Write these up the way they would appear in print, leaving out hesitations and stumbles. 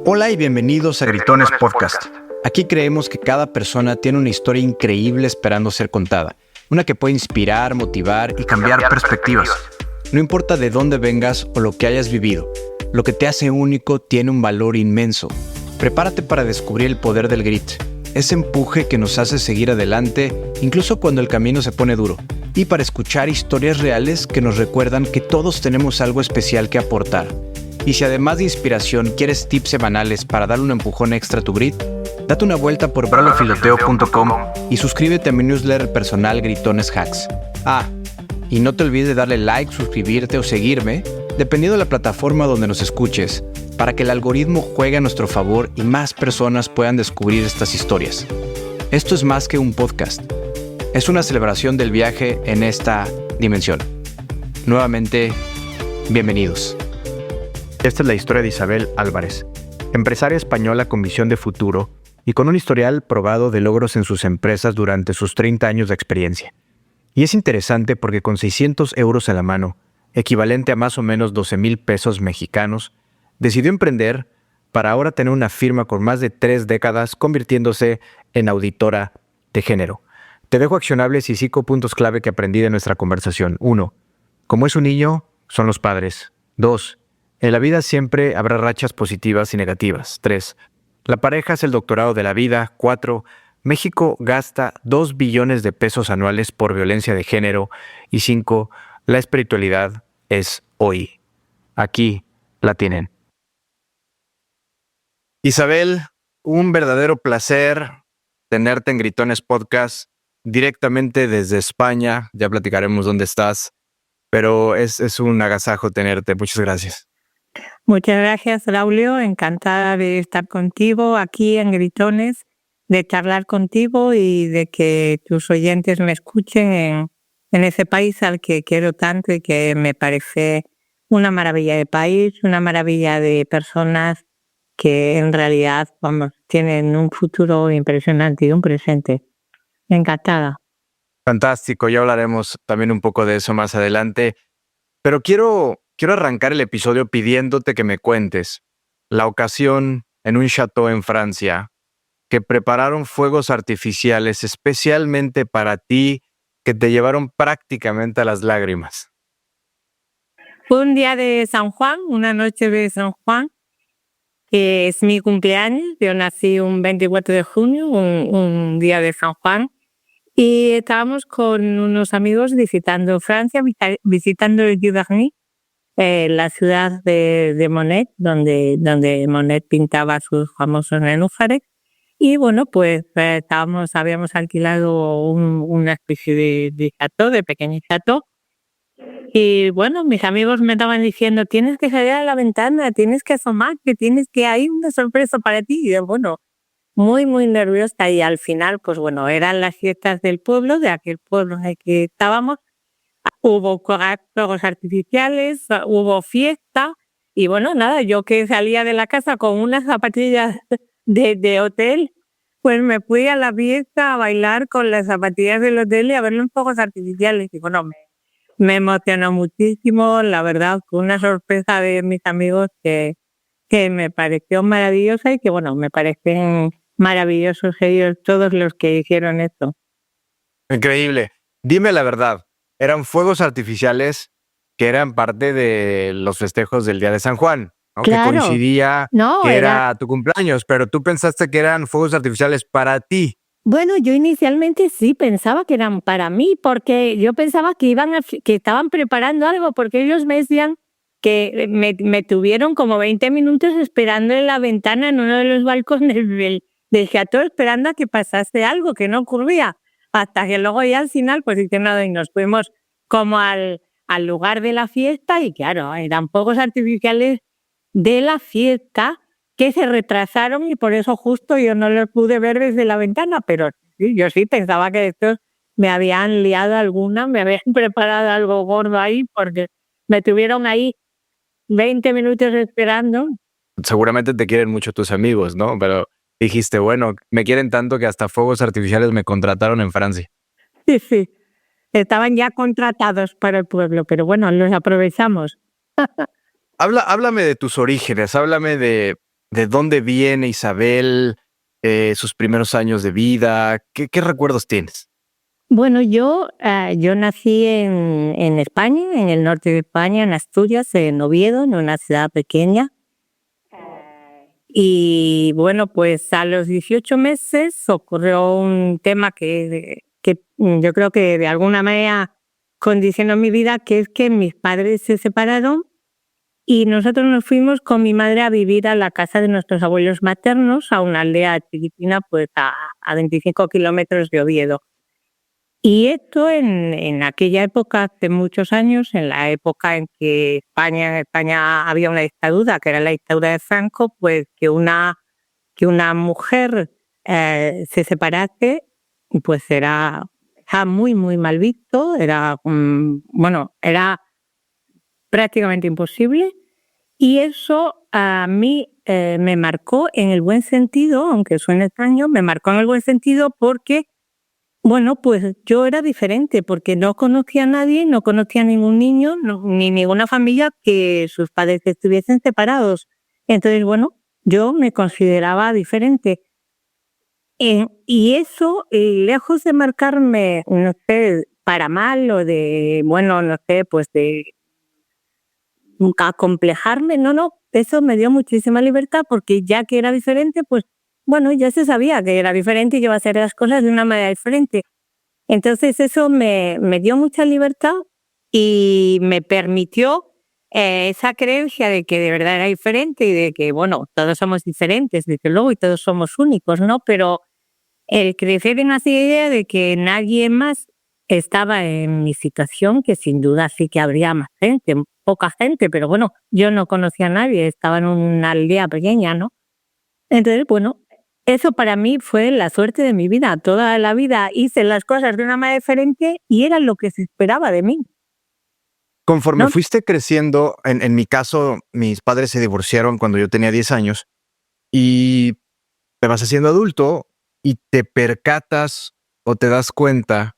Hola y bienvenidos a Gritones Podcast. Aquí creemos que cada persona tiene una historia increíble esperando ser contada. Una que puede inspirar, motivar y cambiar perspectivas. No importa de dónde vengas o lo que hayas vivido, lo que te hace único tiene un valor inmenso. Prepárate para descubrir el poder del grit, ese empuje que nos hace seguir adelante incluso cuando el camino se pone duro. Y para escuchar historias reales que nos recuerdan que todos tenemos algo especial que aportar. Y si además de inspiración quieres tips semanales para dar un empujón extra a tu grit, date una vuelta por bralofiloteo.com y suscríbete a mi newsletter personal Gritones Hacks. Y no te olvides de darle like, suscribirte o seguirme, dependiendo de la plataforma donde nos escuches, para que el algoritmo juegue a nuestro favor y más personas puedan descubrir estas historias. Esto es más que un podcast. Es una celebración del viaje en esta dimensión. Nuevamente, bienvenidos. Esta es la historia de Isabel Álvarez, empresaria española con visión de futuro y con un historial probado de logros en sus empresas durante sus 30 años de experiencia. Y es interesante porque con 600 euros en la mano, equivalente a más o menos 12,000 pesos mexicanos, decidió emprender para ahora tener una firma con más de 3 décadas convirtiéndose en auditora de género. Te dejo accionables y 5 puntos clave que aprendí de nuestra conversación. 1. Como es un niño, son los padres. 2. En la vida siempre habrá rachas positivas y negativas. 3. La pareja es el doctorado de la vida. 4. México gasta 2 billones de pesos anuales por violencia de género. Y 5. La espiritualidad es hoy. Aquí la tienen. Isabel, un verdadero placer tenerte en Gritones Podcast directamente desde España. Ya platicaremos dónde estás, pero es un agasajo tenerte. Muchas gracias. Muchas gracias, Braulio. Encantada de estar contigo aquí en Gritones, de charlar contigo y de que tus oyentes me escuchen en ese país al que quiero tanto y que me parece una maravilla de país, una maravilla de personas que en realidad, tienen un futuro impresionante y un presente. Encantada. Fantástico, ya hablaremos también un poco de eso más adelante, pero quiero arrancar el episodio pidiéndote que me cuentes la ocasión en un chateau en Francia que prepararon fuegos artificiales especialmente para ti que te llevaron prácticamente a las lágrimas. Fue un día de San Juan, una noche de San Juan, que es mi cumpleaños. Yo nací un 24 de junio, un día de San Juan, y estábamos con unos amigos visitando Francia, visitando el Giverny, la ciudad de Monet, donde Monet pintaba sus famosos nenúfares. Y bueno, pues habíamos alquilado una especie de chateau, de pequeño chateau. Y bueno, mis amigos me estaban diciendo, tienes que salir a la ventana, tienes que asomar, que hay una sorpresa para ti. Y yo, bueno, muy, muy nerviosa. Y al final, pues bueno, eran las fiestas del pueblo, de aquel pueblo en el que estábamos. Hubo fuegos artificiales, hubo fiesta. Y bueno, nada, yo que salía de la casa con unas zapatillas de hotel, pues me fui a la fiesta a bailar con las zapatillas del hotel y a ver los fuegos artificiales. Y bueno, me emocionó muchísimo, la verdad, fue una sorpresa de mis amigos que me pareció maravillosa y que, bueno, me parecen maravillosos ellos, todos los que hicieron esto. Increíble. Dime la verdad, ¿eran fuegos artificiales que eran parte de los festejos del Día de San Juan? ¿No? Claro. Que coincidía que era tu cumpleaños, pero tú pensaste que eran fuegos artificiales para ti. Bueno, yo inicialmente sí pensaba que eran para mí, porque yo pensaba que que estaban preparando algo, porque ellos me decían que me tuvieron como 20 minutos esperando en la ventana en uno de los balcones del chateau, esperando a que pasase algo, que no ocurría, hasta que luego ya al final pues dicen nada y nos fuimos como al lugar de la fiesta y claro, eran fuegos artificiales de la fiesta que se retrasaron y por eso justo yo no los pude ver desde la ventana, pero sí, yo sí pensaba que estos me habían liado alguna, me habían preparado algo gordo ahí porque me tuvieron ahí 20 minutos esperando. Seguramente te quieren mucho tus amigos, ¿no? Pero dijiste, bueno, me quieren tanto que hasta fuegos artificiales me contrataron en Francia. Sí, estaban ya contratados para el pueblo, pero bueno, los aprovechamos. Háblame de tus orígenes, háblame de de dónde viene Isabel, sus primeros años de vida. ¿Qué recuerdos tienes? Bueno, yo nací en España, en el norte de España, en Asturias, en Oviedo, en una ciudad pequeña. Y bueno, pues a los 18 meses ocurrió un tema que yo creo que de alguna manera condicionó mi vida, que es que mis padres se separaron y nosotros nos fuimos con mi madre a vivir a la casa de nuestros abuelos maternos, a una aldea chiquitina, pues a 25 kilómetros de Oviedo. Y esto en aquella época, hace muchos años, en la época en que en España había una dictadura, que era la dictadura de Franco, pues que una mujer se separase, pues era muy, muy mal visto, era prácticamente imposible. Y eso a mí me marcó en el buen sentido, aunque suene extraño, me marcó en el buen sentido porque bueno, pues yo era diferente porque no conocía a nadie, no conocía a ningún niño, ni ninguna familia que sus padres estuviesen separados. Entonces, bueno, yo me consideraba diferente. Y eso, lejos de marcarme, no sé, para mal o de, bueno, no sé, pues de acomplejarme, no, eso me dio muchísima libertad porque ya que era diferente, pues bueno, ya se sabía que era diferente y que iba a hacer las cosas de una manera diferente. Entonces eso me dio mucha libertad y me permitió esa creencia de que de verdad era diferente y de que, bueno, todos somos diferentes, desde luego, y todos somos únicos, ¿no? Pero el crecer en esa idea de que nadie más estaba en mi situación, que sin duda sí que habría más gente, poca gente, pero bueno, yo no conocía a nadie, estaba en una aldea pequeña, ¿no? Entonces, bueno, eso para mí fue la suerte de mi vida. Toda la vida hice las cosas de una manera diferente y era lo que se esperaba de mí, Conforme ¿no? fuiste creciendo, en mi caso, mis padres se divorciaron cuando yo tenía 10 años y te vas haciendo adulto y te percatas o te das cuenta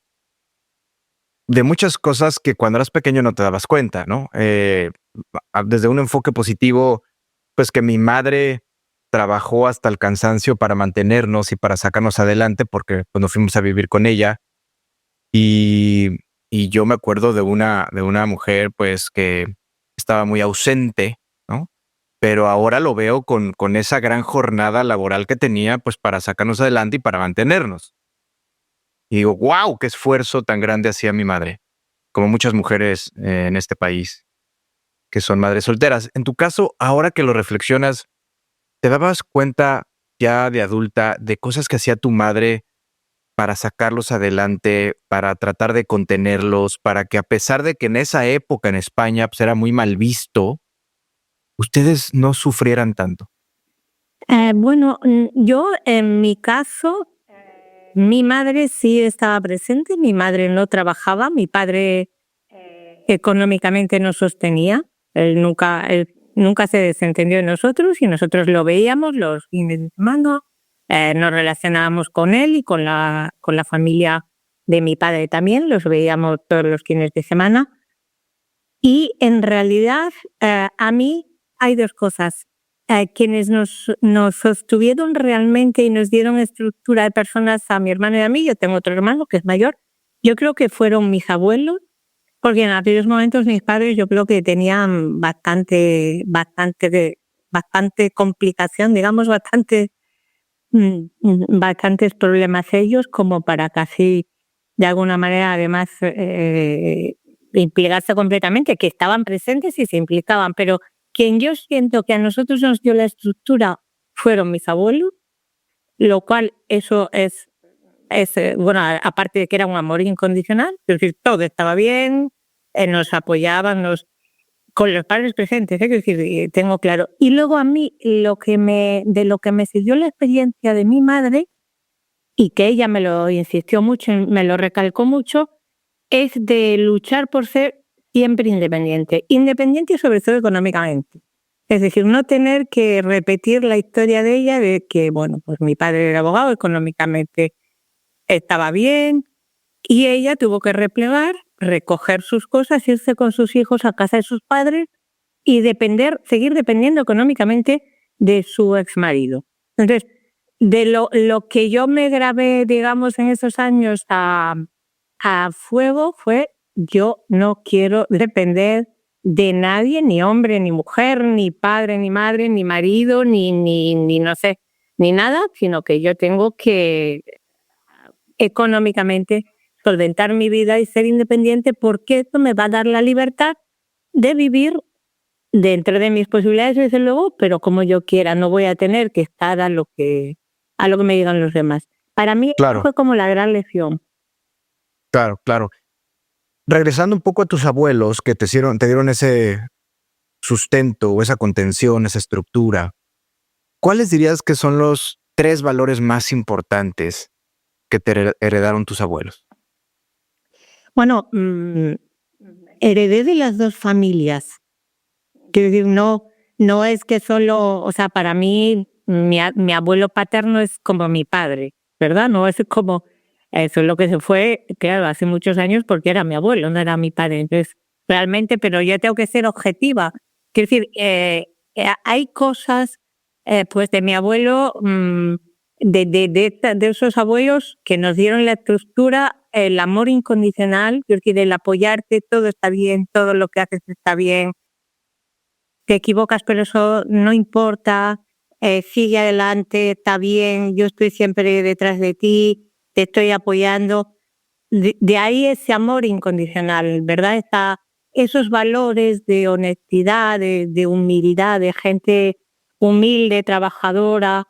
de muchas cosas que cuando eras pequeño no te dabas cuenta, ¿no? Desde un enfoque positivo, pues que mi madre trabajó hasta el cansancio para mantenernos y para sacarnos adelante, porque pues, nos fuimos a vivir con ella. Y, y yo me acuerdo de una mujer, pues, que estaba muy ausente, ¿no? Pero ahora lo veo con esa gran jornada laboral que tenía, pues, para sacarnos adelante y para mantenernos. Y digo, wow, qué esfuerzo tan grande hacía mi madre, como muchas mujeres en este país que son madres solteras. En tu caso, ahora que lo reflexionas, ¿te dabas cuenta ya de adulta de cosas que hacía tu madre para sacarlos adelante, para tratar de contenerlos, para que a pesar de que en esa época en España pues, era muy mal visto, ustedes no sufrieran tanto? Bueno, yo en mi caso, mi madre sí estaba presente, mi madre no trabajaba, mi padre económicamente nos sostenía, él nunca se desentendió de nosotros y nosotros lo veíamos los fines de semana, nos relacionábamos con él y con la familia de mi padre también, los veíamos todos los fines de semana. Y en realidad a mí hay dos cosas. Quienes nos sostuvieron realmente y nos dieron estructura de personas a mi hermano y a mí, yo tengo otro hermano que es mayor, yo creo que fueron mis abuelos, porque en aquellos momentos mis padres yo creo que tenían bastante complicación, digamos, bastantes problemas ellos como para casi, de alguna manera, además, implicarse completamente, que estaban presentes y se implicaban, pero quien yo siento que a nosotros nos dio la estructura fueron mis abuelos, lo cual eso bueno, aparte de que era un amor incondicional, es decir, todo estaba bien, nos apoyaban, con los padres presentes, es decir, tengo claro. Y luego a mí, de lo que me sirvió la experiencia de mi madre, y que ella me lo insistió mucho, me lo recalcó mucho, es de luchar por ser siempre independiente sobre todo económicamente. Es decir, no tener que repetir la historia de ella de que, bueno, pues mi padre era abogado, económicamente estaba bien, y ella tuvo que replegar, recoger sus cosas, irse con sus hijos a casa de sus padres y seguir dependiendo económicamente de su exmarido. Entonces, de lo que yo me grabé, digamos, en esos años a fuego fue: yo no quiero depender de nadie, ni hombre, ni mujer, ni padre, ni madre, ni marido, ni no sé, ni nada, sino que yo tengo que económicamente solventar mi vida y ser independiente, porque esto me va a dar la libertad de vivir dentro de mis posibilidades, desde luego, pero como yo quiera. No voy a tener que estar a lo que me digan los demás. Para mí Claro, fue como la gran lección. claro, claro. Regresando un poco a tus abuelos que te dieron ese sustento o esa contención, esa estructura, ¿cuáles dirías que son los 3 valores más importantes que te heredaron tus abuelos? Bueno, heredé de las 2 familias. Quiero decir, no es que solo, o sea, para mí mi abuelo paterno es como mi padre, ¿verdad? No es como, eso es lo que se fue, claro, hace muchos años, porque era mi abuelo, no era mi padre. Entonces, realmente, pero yo tengo que ser objetiva. Quiero decir, hay cosas, pues de mi abuelo, de esos abuelos que nos dieron la estructura, el amor incondicional, quiero decir, el apoyarte, todo está bien, todo lo que haces está bien, te equivocas, pero eso no importa, sigue adelante, está bien, yo estoy siempre detrás de ti, te estoy apoyando. De ahí ese amor incondicional, ¿verdad? Esos valores de honestidad, de humildad, de gente humilde, trabajadora.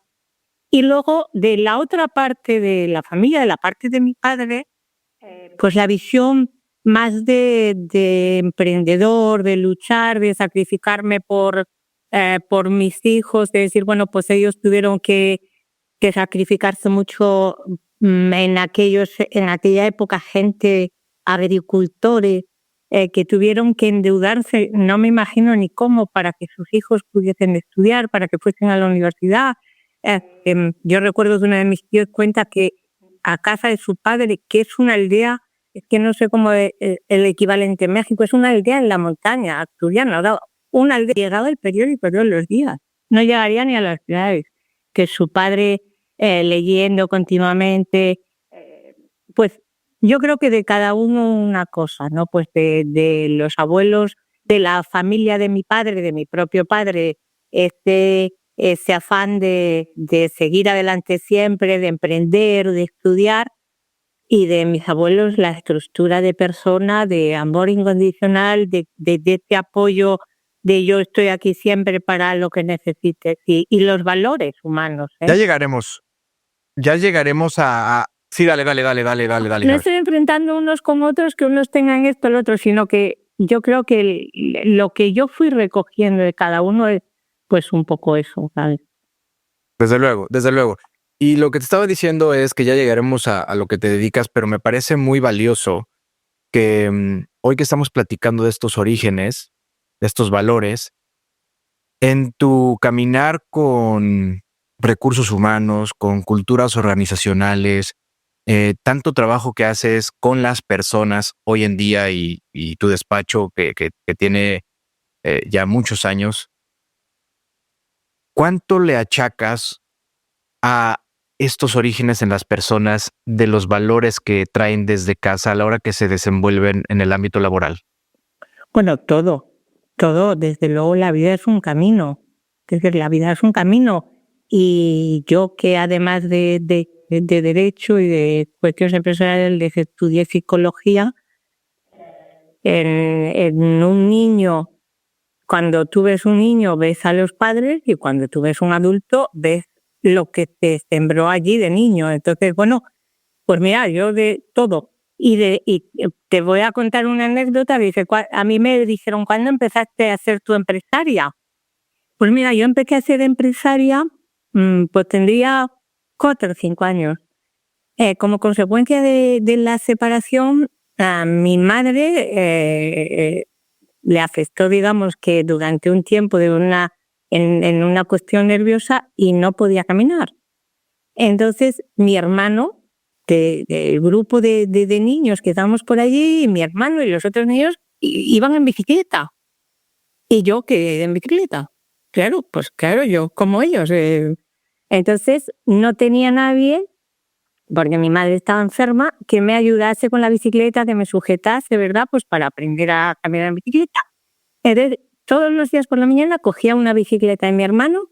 Y luego, de la otra parte de la familia, de la parte de mi padre, pues la visión más de emprendedor, de luchar, de sacrificarme por mis hijos, de decir, bueno, pues ellos tuvieron que sacrificarse mucho, en aquella época, gente, agricultores, que tuvieron que endeudarse, no me imagino ni cómo, para que sus hijos pudiesen estudiar, para que fuesen a la universidad. Yo recuerdo que uno de mis tíos cuenta que a casa de su padre, que es una aldea, es que no sé cómo es el equivalente en México, es una aldea en la montaña asturiana, ¿no? Una aldea, llegaba el periódico todos los días, no llegaría ni a las ciudades, que su padre leyendo continuamente, pues yo creo que de cada uno una cosa, ¿no? Pues de los abuelos, de la familia de mi padre, de mi propio padre, ese afán de seguir adelante siempre, de emprender, de estudiar, y de mis abuelos la estructura de persona, de amor incondicional, de este apoyo, de yo estoy aquí siempre para lo que necesites, y los valores humanos. Ya llegaremos a... Sí, dale, No Javi. estoy enfrentando unos con otros, que unos tengan esto, el otro, sino que yo creo que lo que yo fui recogiendo de cada uno es pues un poco eso, ¿sabes? Desde luego, desde luego. Y lo que te estaba diciendo es que ya llegaremos a lo que te dedicas, pero me parece muy valioso que hoy que estamos platicando de estos orígenes, de estos valores, en tu caminar con recursos humanos, con culturas organizacionales, tanto trabajo que haces con las personas hoy en día y tu despacho que tiene ya muchos años, ¿cuánto le achacas a estos orígenes en las personas de los valores que traen desde casa a la hora que se desenvuelven en el ámbito laboral? Bueno, todo, desde luego la vida es un camino, la vida es un camino, y yo, que además de Derecho y de cuestiones empresariales estudié Psicología, en un niño, cuando tú ves un niño ves a los padres, y cuando tú ves un adulto ves lo que te sembró allí de niño. Entonces, bueno, pues mira, yo de todo. Y te voy a contar una anécdota. Dice, a mí me dijeron, ¿cuándo empezaste a ser tu empresaria? Pues mira, yo empecé a ser empresaria, pues tendría 4 o 5 años. Como consecuencia de la separación, a mi madre le afectó, digamos, que durante un tiempo en una cuestión nerviosa, y no podía caminar. Entonces, mi hermano, del grupo de niños que estábamos por allí, mi hermano y los otros niños iban en bicicleta, y yo quedé en bicicleta. claro, yo como ellos. Entonces no tenía nadie, porque mi madre estaba enferma, que me ayudase con la bicicleta, que me sujetase, ¿verdad? Pues para aprender a caminar en bicicleta. Entonces, todos los días por la mañana cogía una bicicleta de mi hermano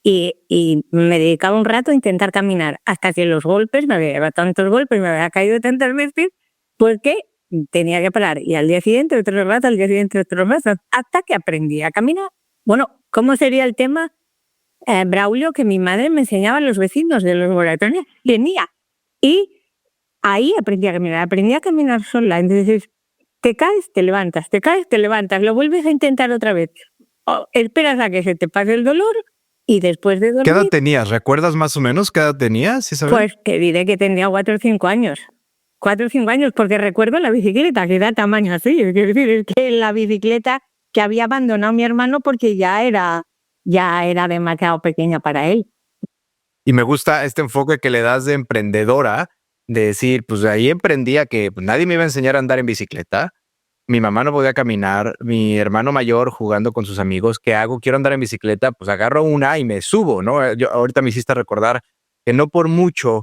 y me dedicaba un rato a intentar caminar, hasta que los golpes, me había dado tantos golpes, me había caído tantas veces, porque tenía que parar. Y al día siguiente otro rato, al día siguiente otro rato, hasta que aprendí a caminar. Bueno, ¿cómo sería el tema, Braulio, que mi madre me enseñaba a los vecinos de los laboratorios? Venía. Y ahí aprendí a caminar sola. Entonces, te caes, te levantas, lo vuelves a intentar otra vez. Esperas a que se te pase el dolor y después de dormir... ¿Qué edad tenías? ¿Recuerdas más o menos qué edad tenías, Isabel? Pues te diré que tenía 4 o 5 años. 4 o 5 años, porque recuerdo la bicicleta, que era tamaño así. Es decir, es que la bicicleta que había abandonado mi hermano porque ya era demasiado pequeña para él. Y me gusta este enfoque que le das de emprendedora, de decir, pues ahí emprendía que nadie me iba a enseñar a andar en bicicleta, mi mamá no podía caminar, mi hermano mayor jugando con sus amigos, ¿qué hago? Quiero andar en bicicleta, pues agarro una y me subo, ¿no? Ahorita me hiciste recordar que no por mucho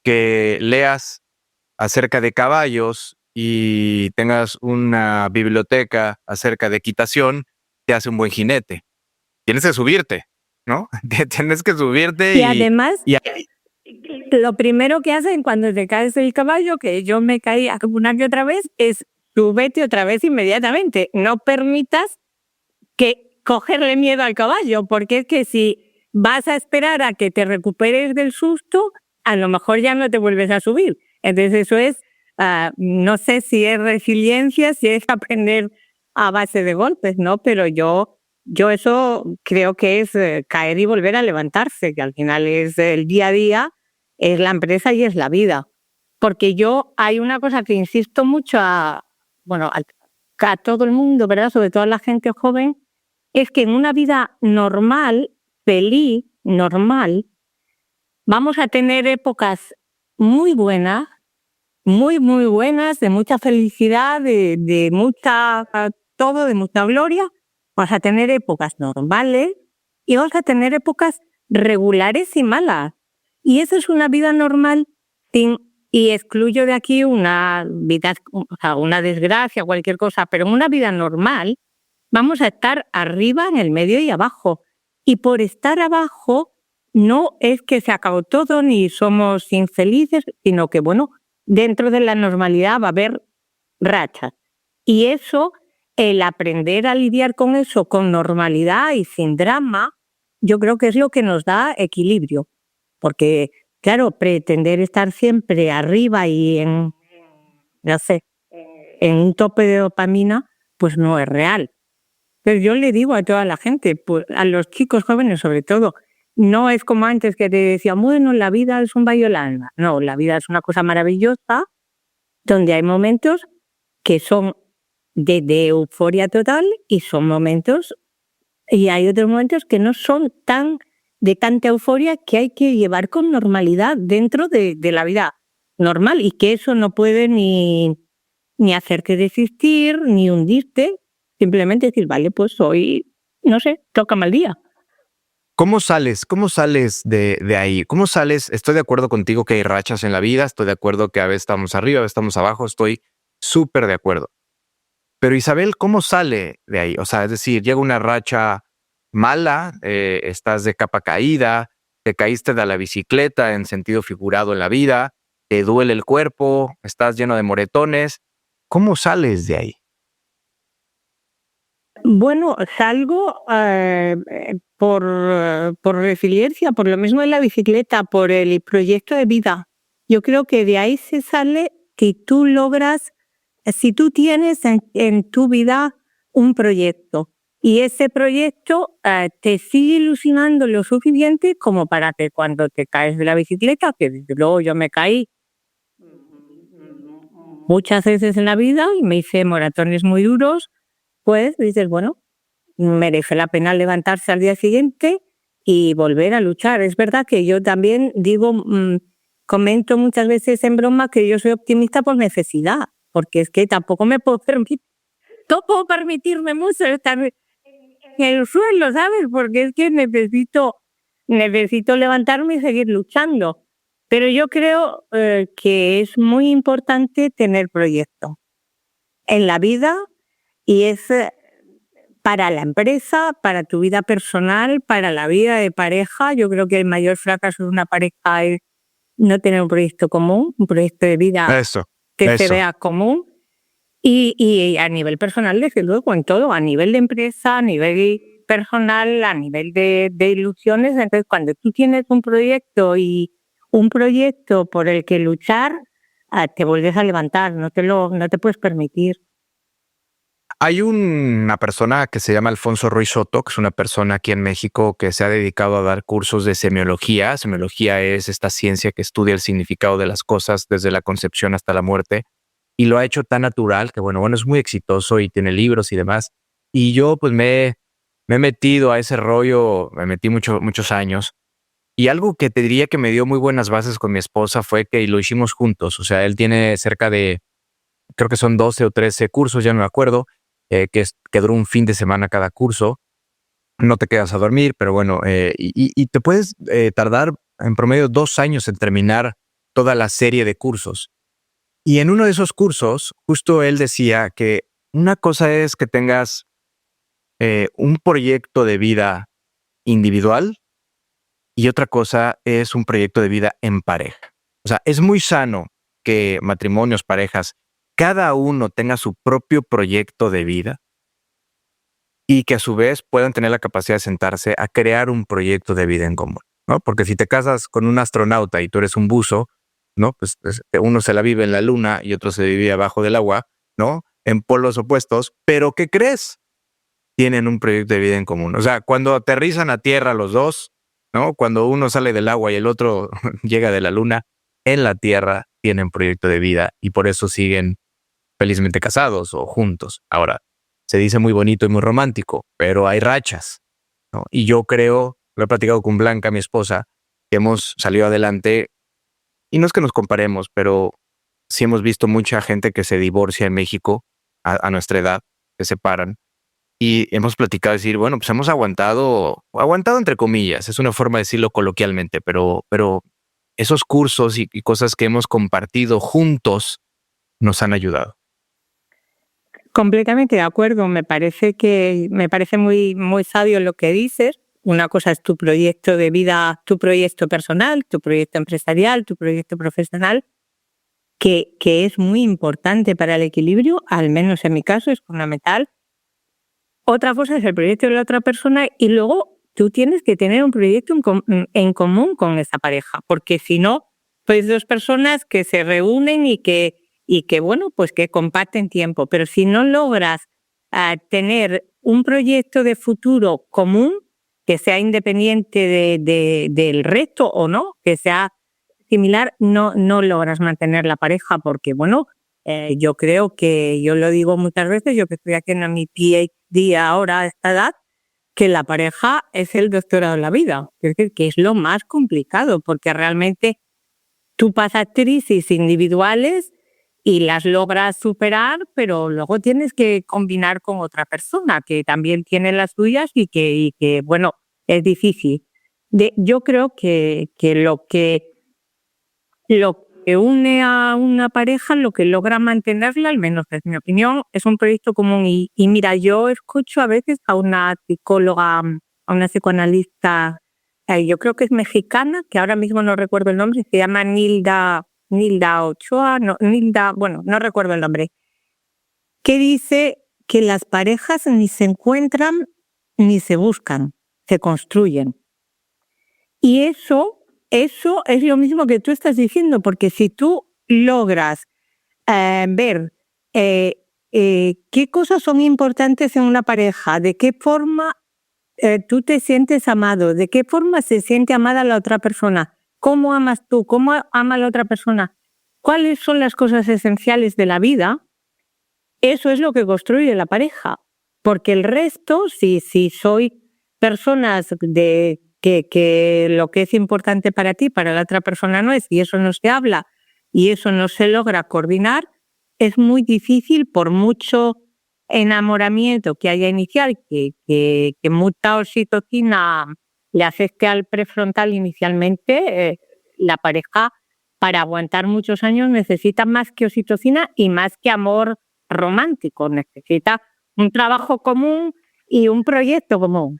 que leas acerca de caballos y tengas una biblioteca acerca de equitación, te hace un buen jinete. Tienes que subirte, ¿no? Tienes que subirte y además, lo primero que hacen cuando te caes del caballo, que yo me caí una que otra vez, es súbete otra vez inmediatamente. No permitas que cogerle miedo al caballo, porque es que si vas a esperar a que te recuperes del susto, a lo mejor ya no te vuelves a subir. Entonces eso es, no sé si es resiliencia, si es aprender a base de golpes, ¿no? Pero yo eso creo que es caer y volver a levantarse, que al final es el día a día, es la empresa y es la vida. Porque hay una cosa que insisto mucho a todo el mundo, ¿verdad? Sobre todo a la gente joven, es que en una vida normal, feliz, normal, vamos a tener épocas muy buenas, muy, muy buenas, de mucha felicidad, de mucha gloria. Vas a tener épocas normales y vas a tener épocas regulares y malas. Y eso es una vida normal y excluyo de aquí una vida, una desgracia, cualquier cosa, pero en una vida normal vamos a estar arriba, en el medio y abajo. Y por estar abajo no es que se acabó todo ni somos infelices, sino que, dentro de la normalidad va a haber rachas. Y eso, el aprender a lidiar con eso con normalidad y sin drama, yo creo que es lo que nos da equilibrio. Porque, claro, pretender estar siempre arriba y en un tope de dopamina, pues no es real. Pero yo le digo a toda la gente, pues, a los chicos jóvenes sobre todo, no es como antes que te decían, bueno, la vida es un bayolana. No, la vida es una cosa maravillosa donde hay momentos que son de euforia total y hay otros momentos que no son de tanta euforia, que hay que llevar con normalidad dentro de la vida normal, y que eso no puede ni hacerte desistir, ni hundirte, simplemente decir, vale, pues hoy, no sé, toca mal día. ¿Cómo sales de ahí? ¿Cómo sales? Estoy de acuerdo contigo que hay rachas en la vida, estoy de acuerdo que a veces estamos arriba, a veces estamos abajo, estoy súper de acuerdo. Pero Isabel, ¿cómo sale de ahí? O sea, es decir, llega una racha mala, estás de capa caída, te caíste de la bicicleta en sentido figurado en la vida, te duele el cuerpo, estás lleno de moretones. ¿Cómo sales de ahí? Bueno, salgo por resiliencia, por lo mismo de la bicicleta, por el proyecto de vida. Yo creo que de ahí se sale que tú logras, si tú tienes en tu vida un proyecto y ese proyecto te sigue ilusionando lo suficiente como para que cuando te caes de la bicicleta, que desde luego yo me caí muchas veces en la vida y me hice moratones muy duros, pues dices, bueno, merece la pena levantarse al día siguiente y volver a luchar. Es verdad que yo también digo, comento muchas veces en broma que yo soy optimista por necesidad, porque es que tampoco me puedo permitirme mucho estar en el suelo, ¿sabes? Porque es que necesito levantarme y seguir luchando. Pero yo creo que es muy importante tener proyectos en la vida y es para la empresa, para tu vida personal, para la vida de pareja. Yo creo que el mayor fracaso de una pareja es no tener un proyecto común, un proyecto de vida que se vea común. Y a nivel personal, desde luego, en todo, a nivel de empresa, a nivel personal, a nivel de ilusiones. Entonces, cuando tú tienes un proyecto y un proyecto por el que luchar, te vuelves a levantar, no te puedes permitir. Hay una persona que se llama Alfonso Ruiz Soto, que es una persona aquí en México que se ha dedicado a dar cursos de semiología. Semiología es esta ciencia que estudia el significado de las cosas desde la concepción hasta la muerte. Y lo ha hecho tan natural que, bueno, es muy exitoso y tiene libros y demás. Y yo, pues, me he metido a ese rollo, me metí muchos años. Y algo que te diría que me dio muy buenas bases con mi esposa fue que lo hicimos juntos. O sea, él tiene cerca de, creo que son 12 o 13 cursos, ya no me acuerdo, que duró un fin de semana cada curso. No te quedas a dormir, pero bueno, y te puedes tardar en promedio 2 años en terminar toda la serie de cursos. Y en uno de esos cursos, justo él decía que una cosa es que tengas un proyecto de vida individual y otra cosa es un proyecto de vida en pareja. O sea, es muy sano que matrimonios, parejas, cada uno tenga su propio proyecto de vida y que a su vez puedan tener la capacidad de sentarse a crear un proyecto de vida en común, ¿no? Porque si te casas con un astronauta y tú eres un buzo, ¿no? Pues uno se la vive en la luna y otro se vive abajo del agua, ¿no? En polos opuestos, pero ¿qué crees? Tienen un proyecto de vida en común. O sea, cuando aterrizan a tierra los dos, ¿no? Cuando uno sale del agua y el otro llega de la luna, en la tierra tienen proyecto de vida y por eso siguen felizmente casados o juntos. Ahora, se dice muy bonito y muy romántico, pero hay rachas, ¿no? Y yo creo, lo he platicado con Blanca, mi esposa, que hemos salido adelante, y no es que nos comparemos, pero sí hemos visto mucha gente que se divorcia en México a nuestra edad, se separan, y hemos platicado decir, bueno, pues hemos aguantado entre comillas, es una forma de decirlo coloquialmente, pero esos cursos y cosas que hemos compartido juntos nos han ayudado. Completamente de acuerdo. Me parece muy, muy sabio lo que dices. Una cosa es tu proyecto de vida, tu proyecto personal, tu proyecto empresarial, tu proyecto profesional, que es muy importante para el equilibrio, al menos en mi caso es fundamental. Otra cosa es el proyecto de la otra persona y luego tú tienes que tener un proyecto en común con esa pareja, porque si no, pues dos personas que se reúnen y que bueno, pues que comparten tiempo. Pero si no logras tener un proyecto de futuro común, que sea independiente del resto o no, que sea similar, no logras mantener la pareja porque, bueno, yo creo que, yo lo digo muchas veces, yo que estoy haciendo mi PhD ahora a esta edad, que la pareja es el doctorado de la vida, que es lo más complicado, porque realmente tú pasas crisis individuales y las logras superar, pero luego tienes que combinar con otra persona que también tiene las suyas y que bueno, es difícil. Yo creo que lo que une a una pareja, lo que logra mantenerla, al menos es mi opinión, es un proyecto común. Y mira, yo escucho a veces a una psicóloga, a una psicoanalista, yo creo que es mexicana, que ahora mismo no recuerdo el nombre, se llama Nilda Ochoa, no recuerdo el nombre, que dice que las parejas ni se encuentran ni se buscan, se construyen. Y eso es lo mismo que tú estás diciendo, porque si tú logras ver qué cosas son importantes en una pareja, de qué forma tú te sientes amado, de qué forma se siente amada la otra persona, cómo amas tú, cómo ama la otra persona, cuáles son las cosas esenciales de la vida, eso es lo que construye la pareja. Porque el resto, si soy personas que lo que es importante para ti, para la otra persona no es, y eso no se habla, y eso no se logra coordinar, es muy difícil, por mucho enamoramiento que haya inicial, que mucha oxitocina le afecte al prefrontal inicialmente, la pareja para aguantar muchos años necesita más que oxitocina y más que amor romántico, necesita un trabajo común y un proyecto común.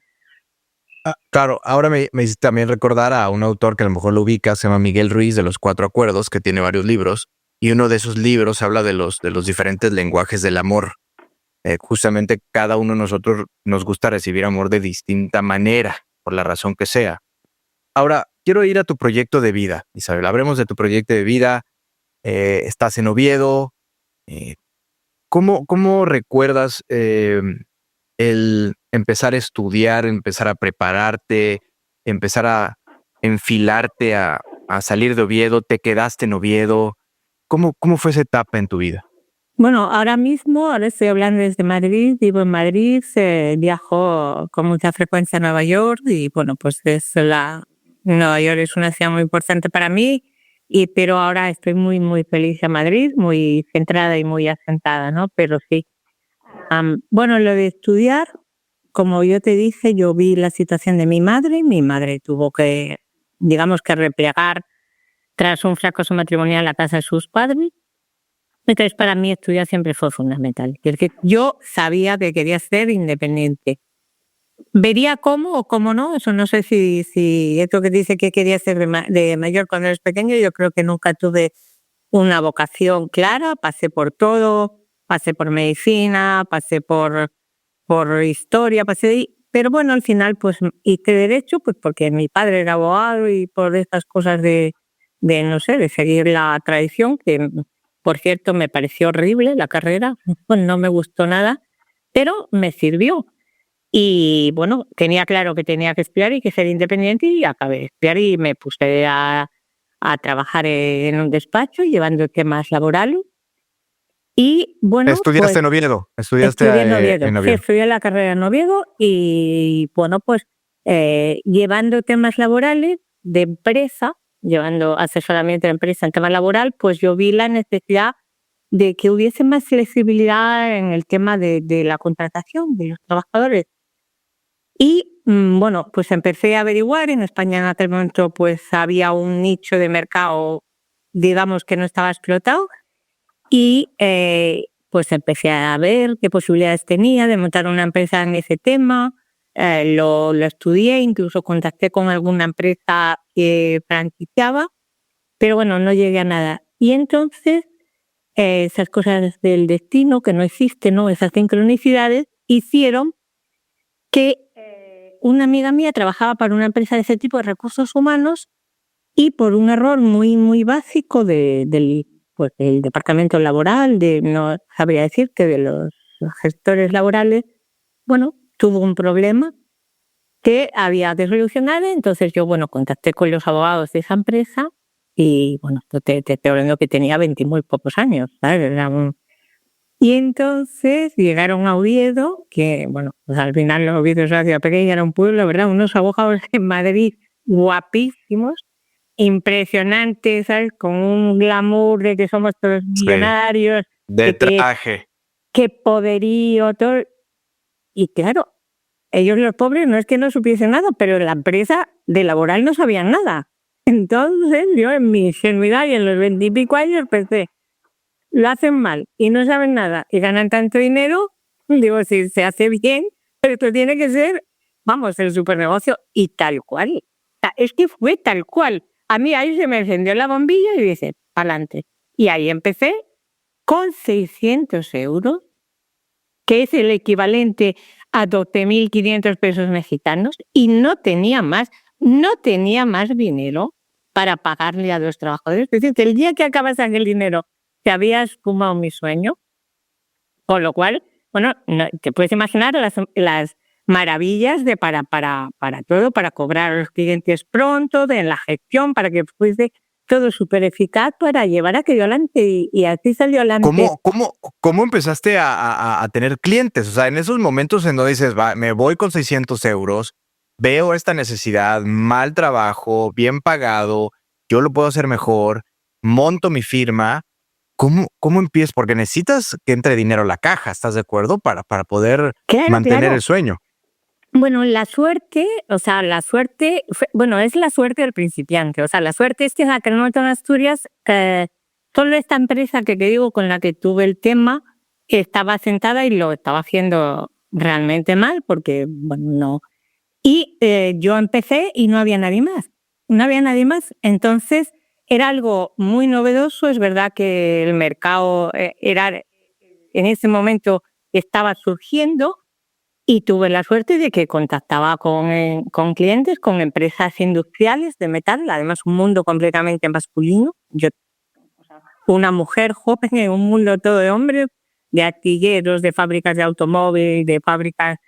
Claro, ahora me hiciste también recordar a un autor que a lo mejor lo ubicas, se llama Miguel Ruiz, de los 4 acuerdos, que tiene varios libros, y uno de esos libros habla de los diferentes lenguajes del amor. Justamente cada uno de nosotros nos gusta recibir amor de distinta manera, por la razón que sea. Ahora, quiero ir a tu proyecto de vida, Isabel. Hablemos de tu proyecto de vida. Estás en Oviedo. ¿Cómo recuerdas el empezar a estudiar, empezar a prepararte, empezar a enfilarte a salir de Oviedo? ¿Te quedaste en Oviedo? ¿Cómo fue esa etapa en tu vida? Bueno, ahora estoy hablando desde Madrid, vivo en Madrid, viajo con mucha frecuencia a Nueva York y bueno, pues Nueva York es una ciudad muy importante para mí, pero ahora estoy muy, muy feliz en Madrid, muy centrada y muy asentada, ¿no? Pero sí. Bueno, lo de estudiar, como yo te dije, yo vi la situación de mi madre tuvo que, digamos que replegar tras un fracaso matrimonial a la casa de sus padres. Entonces, para mí estudiar siempre fue fundamental. Es que yo sabía que quería ser independiente. Vería cómo o cómo no, eso no sé si esto que dice que quería ser de mayor cuando eres pequeño, yo creo que nunca tuve una vocación clara, pasé por todo, pasé por medicina, pasé por historia, pero bueno, al final pues hice derecho, pues porque mi padre era abogado y por estas cosas de no sé, de seguir la tradición, que por cierto me pareció horrible la carrera, pues no me gustó nada, pero me sirvió. Y bueno, tenía claro que tenía que estudiar y que ser independiente y acabé de estudiar y me puse a trabajar en un despacho llevando temas laborales. Y bueno, ¿Estudiaste pues, en Oviedo? estudié en Oviedo. En Sí, Oviedo. estudié la carrera en Oviedo y bueno, pues llevando temas laborales de empresa, llevando asesoramiento de empresa en tema laboral, pues yo vi la necesidad de que hubiese más flexibilidad en el tema de la contratación de los trabajadores. Y bueno, pues empecé a averiguar. En España en aquel momento pues había un nicho de mercado, digamos, que no estaba explotado. Y pues empecé a ver qué posibilidades tenía de montar una empresa en ese tema. Lo estudié, incluso contacté con alguna empresa que franquiciaba, pero bueno, no llegué a nada. Y entonces esas cosas del destino que no existen, ¿no? Esas sincronicidades hicieron que una amiga mía trabajaba para una empresa de ese tipo de recursos humanos y por un error muy, muy básico del departamento laboral, no sabría decir que de los gestores laborales, bueno, tuvo un problema que había que solucionar. Entonces yo, bueno, contacté con los abogados de esa empresa y, bueno, te hablando que tenía 20 y muy pocos años, ¿sabes? Y entonces llegaron a Oviedo, que, bueno, pues al final Oviedo es una ciudad pequeña, era un pueblo, ¿verdad? Unos abogados en Madrid guapísimos, impresionantes, ¿sabes? Con un glamour de que somos todos millonarios. Sí. De traje. Qué poderío, todo. Y claro, ellos los pobres no es que no supiesen nada, pero la empresa de laboral no sabían nada. Entonces yo en mi ingenuidad y en los 20 y pico años pensé, lo hacen mal y no saben nada y ganan tanto dinero, digo, si se hace bien, pero esto tiene que ser, vamos, el supernegocio y tal cual. O sea, es que fue tal cual. A mí ahí se me encendió la bombilla y dice, pa'lante. Y ahí empecé con 600 euros, que es el equivalente a 12.500 pesos mexicanos, y no tenía más dinero para pagarle a los trabajadores. Es decir, el día que acabas aquel dinero te había esfumado mi sueño, con lo cual, bueno, no, te puedes imaginar las maravillas de para todo, para cobrar a los clientes pronto, de la gestión, para que fuese todo súper eficaz para llevar aquello adelante y así salió adelante. ¿Cómo empezaste a tener clientes? O sea, en esos momentos en donde dices, me voy con 600 euros, veo esta necesidad, mal trabajo, bien pagado, yo lo puedo hacer mejor, monto mi firma. ¿Cómo empiezas? Porque necesitas que entre dinero a la caja, ¿estás de acuerdo? Para poder mantener el sueño. Bueno, la suerte es la suerte del principiante. O sea, la suerte es que en aquel momento en Asturias, solo esta empresa que te digo con la que tuve el tema estaba sentada y lo estaba haciendo realmente mal porque, bueno, no. Y yo empecé y no había nadie más. No había nadie más. Entonces, era algo muy novedoso. Es verdad que el mercado en ese momento estaba surgiendo. Y tuve la suerte de que contactaba con clientes, con empresas industriales de metal, además un mundo completamente masculino. Yo, una mujer joven en un mundo todo de hombres, de artilleros, de fábricas de automóvil, de fábricas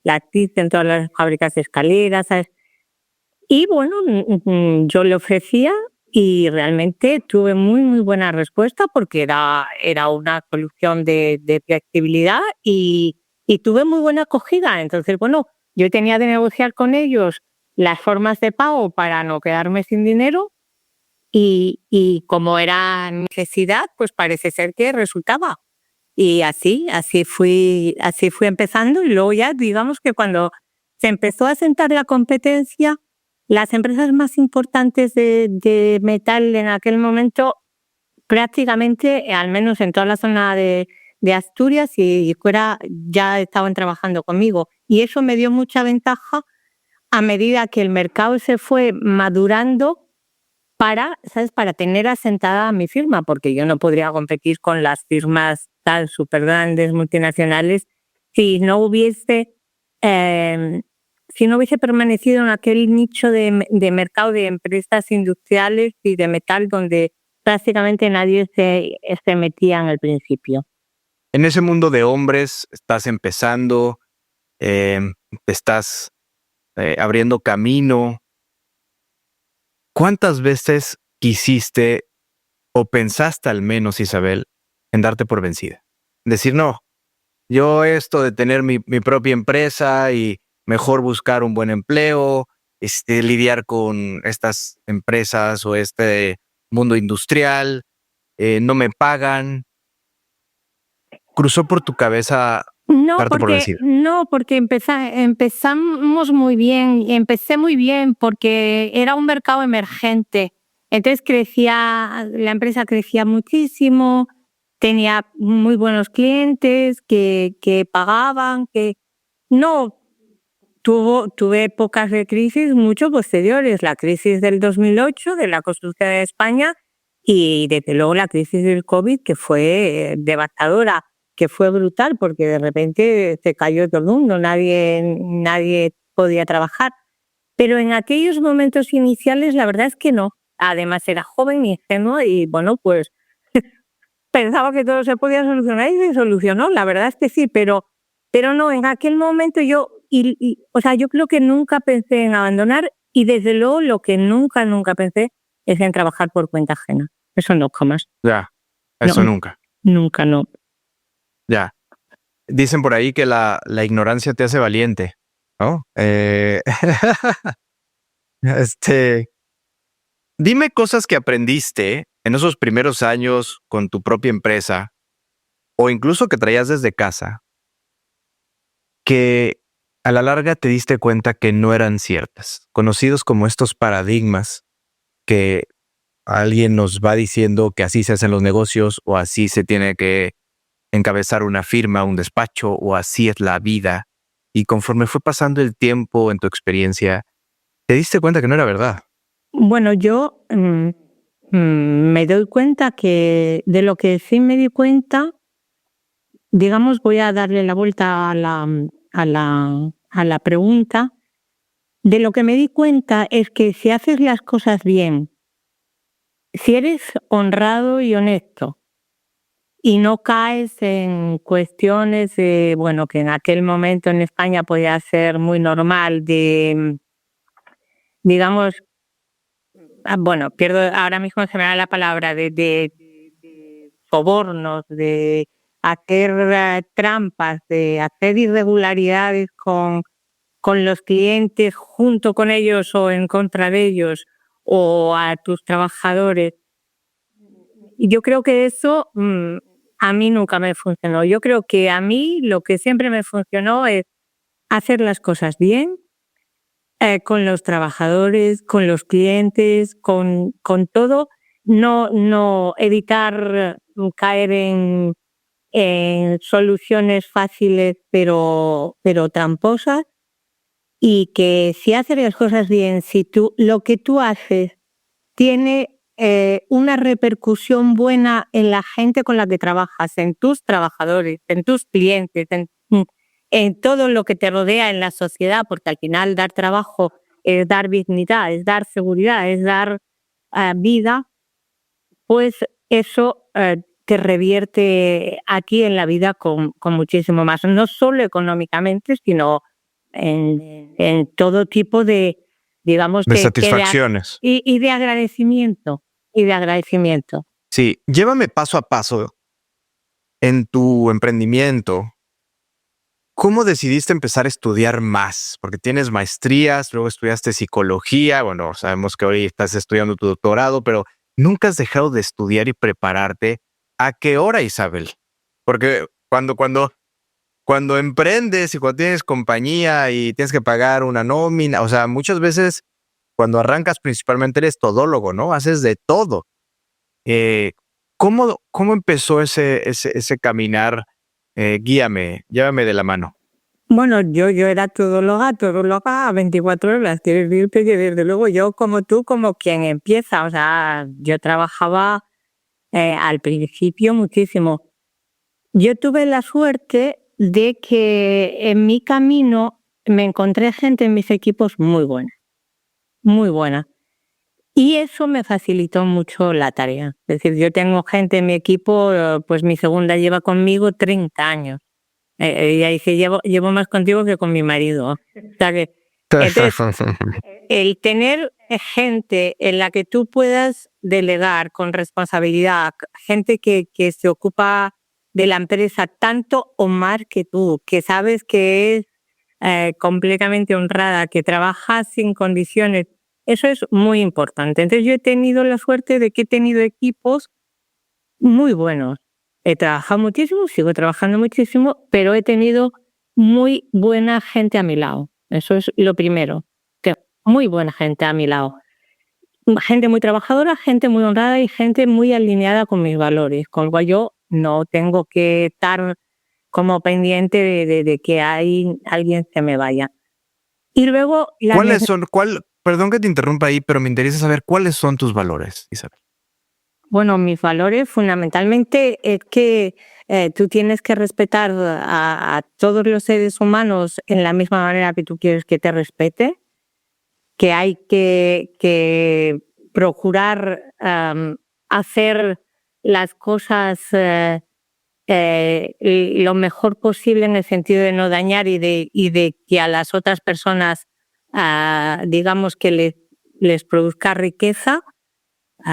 lácteas, en todas las fábricas de escaleras, ¿sabes? Y bueno, yo le ofrecía y realmente tuve muy, muy buena respuesta porque era una solución de flexibilidad y tuve muy buena acogida. Entonces, bueno, yo tenía de negociar con ellos las formas de pago para no quedarme sin dinero y como era necesidad, pues parece ser que resultaba. Y así fui empezando y luego ya digamos que cuando se empezó a sentar la competencia, las empresas más importantes de metal en aquel momento prácticamente, al menos en toda la zona de Asturias y fuera, ya estaban trabajando conmigo. Y eso me dio mucha ventaja a medida que el mercado se fue madurando para tener asentada mi firma, porque yo no podría competir con las firmas tan súper grandes, multinacionales, si no hubiese permanecido en aquel nicho de mercado de empresas industriales y de metal donde prácticamente nadie se metía en el principio. En ese mundo de hombres estás empezando, te estás abriendo camino. ¿Cuántas veces quisiste o pensaste al menos, Isabel, en darte por vencida? Decir, no, yo esto de tener mi propia empresa y mejor buscar un buen empleo, lidiar con estas empresas o este mundo industrial, no me pagan. ¿Cruzó por tu cabeza darte por vencida? No, porque empezamos muy bien, empecé muy bien porque era un mercado emergente. Entonces la empresa crecía muchísimo, tenía muy buenos clientes que pagaban, no, tuve épocas de crisis mucho posteriores, la crisis del 2008 de la construcción de España y desde luego la crisis del COVID que fue devastadora, que fue brutal porque de repente se cayó todo el mundo, nadie podía trabajar. Pero en aquellos momentos iniciales la verdad es que no. Además era joven y ingenua y bueno, pues pensaba que todo se podía solucionar y se solucionó, la verdad es que sí, pero no, en aquel momento yo creo que nunca pensé en abandonar y desde luego lo que nunca pensé es en trabajar por cuenta ajena. Eso no, jamás. Ya, eso nunca. Nunca, no. Ya. Dicen por ahí que la ignorancia te hace valiente, ¿no? Dime cosas que aprendiste en esos primeros años con tu propia empresa o incluso que traías desde casa que a la larga te diste cuenta que no eran ciertas, conocidos como estos paradigmas que alguien nos va diciendo que así se hacen los negocios o así se tiene que encabezar una firma, un despacho o así es la vida. Y conforme fue pasando el tiempo en tu experiencia, te diste cuenta que no era verdad. Bueno, yo me doy cuenta que de lo que sí me di cuenta, digamos, voy a darle la vuelta a la pregunta. De lo que me di cuenta es que si haces las cosas bien, si eres honrado y honesto y no caes en cuestiones de, bueno, que en aquel momento en España podía ser muy normal de, digamos, ahora mismo se me da la palabra, de sobornos, de hacer trampas, de hacer irregularidades con los clientes junto con ellos o en contra de ellos o a tus trabajadores. Y yo creo que eso a mí nunca me funcionó. Yo creo que a mí lo que siempre me funcionó es hacer las cosas bien, con los trabajadores, con los clientes, con todo, no evitar caer en soluciones fáciles pero tramposas, y que si haces las cosas bien, si lo que tú haces tiene una repercusión buena en la gente con la que trabajas, en tus trabajadores, en tus clientes, en todo lo que te rodea en la sociedad, porque al final dar trabajo es dar dignidad, es dar seguridad, es dar vida, pues eso te revierte aquí en la vida con muchísimo más, no solo económicamente, sino en todo tipo de, digamos, De satisfacciones. y de agradecimiento, y de agradecimiento. Sí, llévame paso a paso en tu emprendimiento. ¿Cómo decidiste empezar a estudiar más? Porque tienes maestrías, luego estudiaste psicología, bueno, sabemos que hoy estás estudiando tu doctorado, pero nunca has dejado de estudiar y prepararte. ¿A qué hora, Isabel? Porque cuando emprendes y cuando tienes compañía y tienes que pagar una nómina, o sea, muchas veces cuando arrancas principalmente eres todólogo, ¿no? Haces de todo. Eh, ¿Cómo empezó ese caminar? Guíame, llévame de la mano. Bueno, yo era todóloga a 24 horas, quiero decirte que desde luego yo como tú, como quien empieza, o sea, yo trabajaba al principio muchísimo. Yo tuve la suerte de que en mi camino me encontré gente en mis equipos muy buena, muy buena. Y eso me facilitó mucho la tarea. Es decir, yo tengo gente en mi equipo, pues mi segunda lleva conmigo 30 años. Ella dice, llevo más contigo que con mi marido. O sea que, entonces, el tener gente en la que tú puedas delegar con responsabilidad, gente que se ocupa de la empresa tanto o más que tú, que sabes que es completamente honrada, que trabaja sin condiciones, eso es muy importante. Entonces yo he tenido la suerte de que he tenido equipos muy buenos. He trabajado muchísimo, sigo trabajando muchísimo, pero he tenido muy buena gente a mi lado. Eso es lo primero, que muy buena gente a mi lado. Gente muy trabajadora, gente muy honrada y gente muy alineada con mis valores, con lo cual yo no tengo que estar como pendiente de que alguien se me vaya. Y luego Perdón que te interrumpa ahí, pero me interesa saber cuáles son tus valores, Isabel. Bueno, mis valores fundamentalmente es que tú tienes que respetar a todos los seres humanos en la misma manera que tú quieres que te respete, que hay que procurar hacer las cosas lo mejor posible en el sentido de no dañar y de que a las otras personas, digamos, que les produzca riqueza.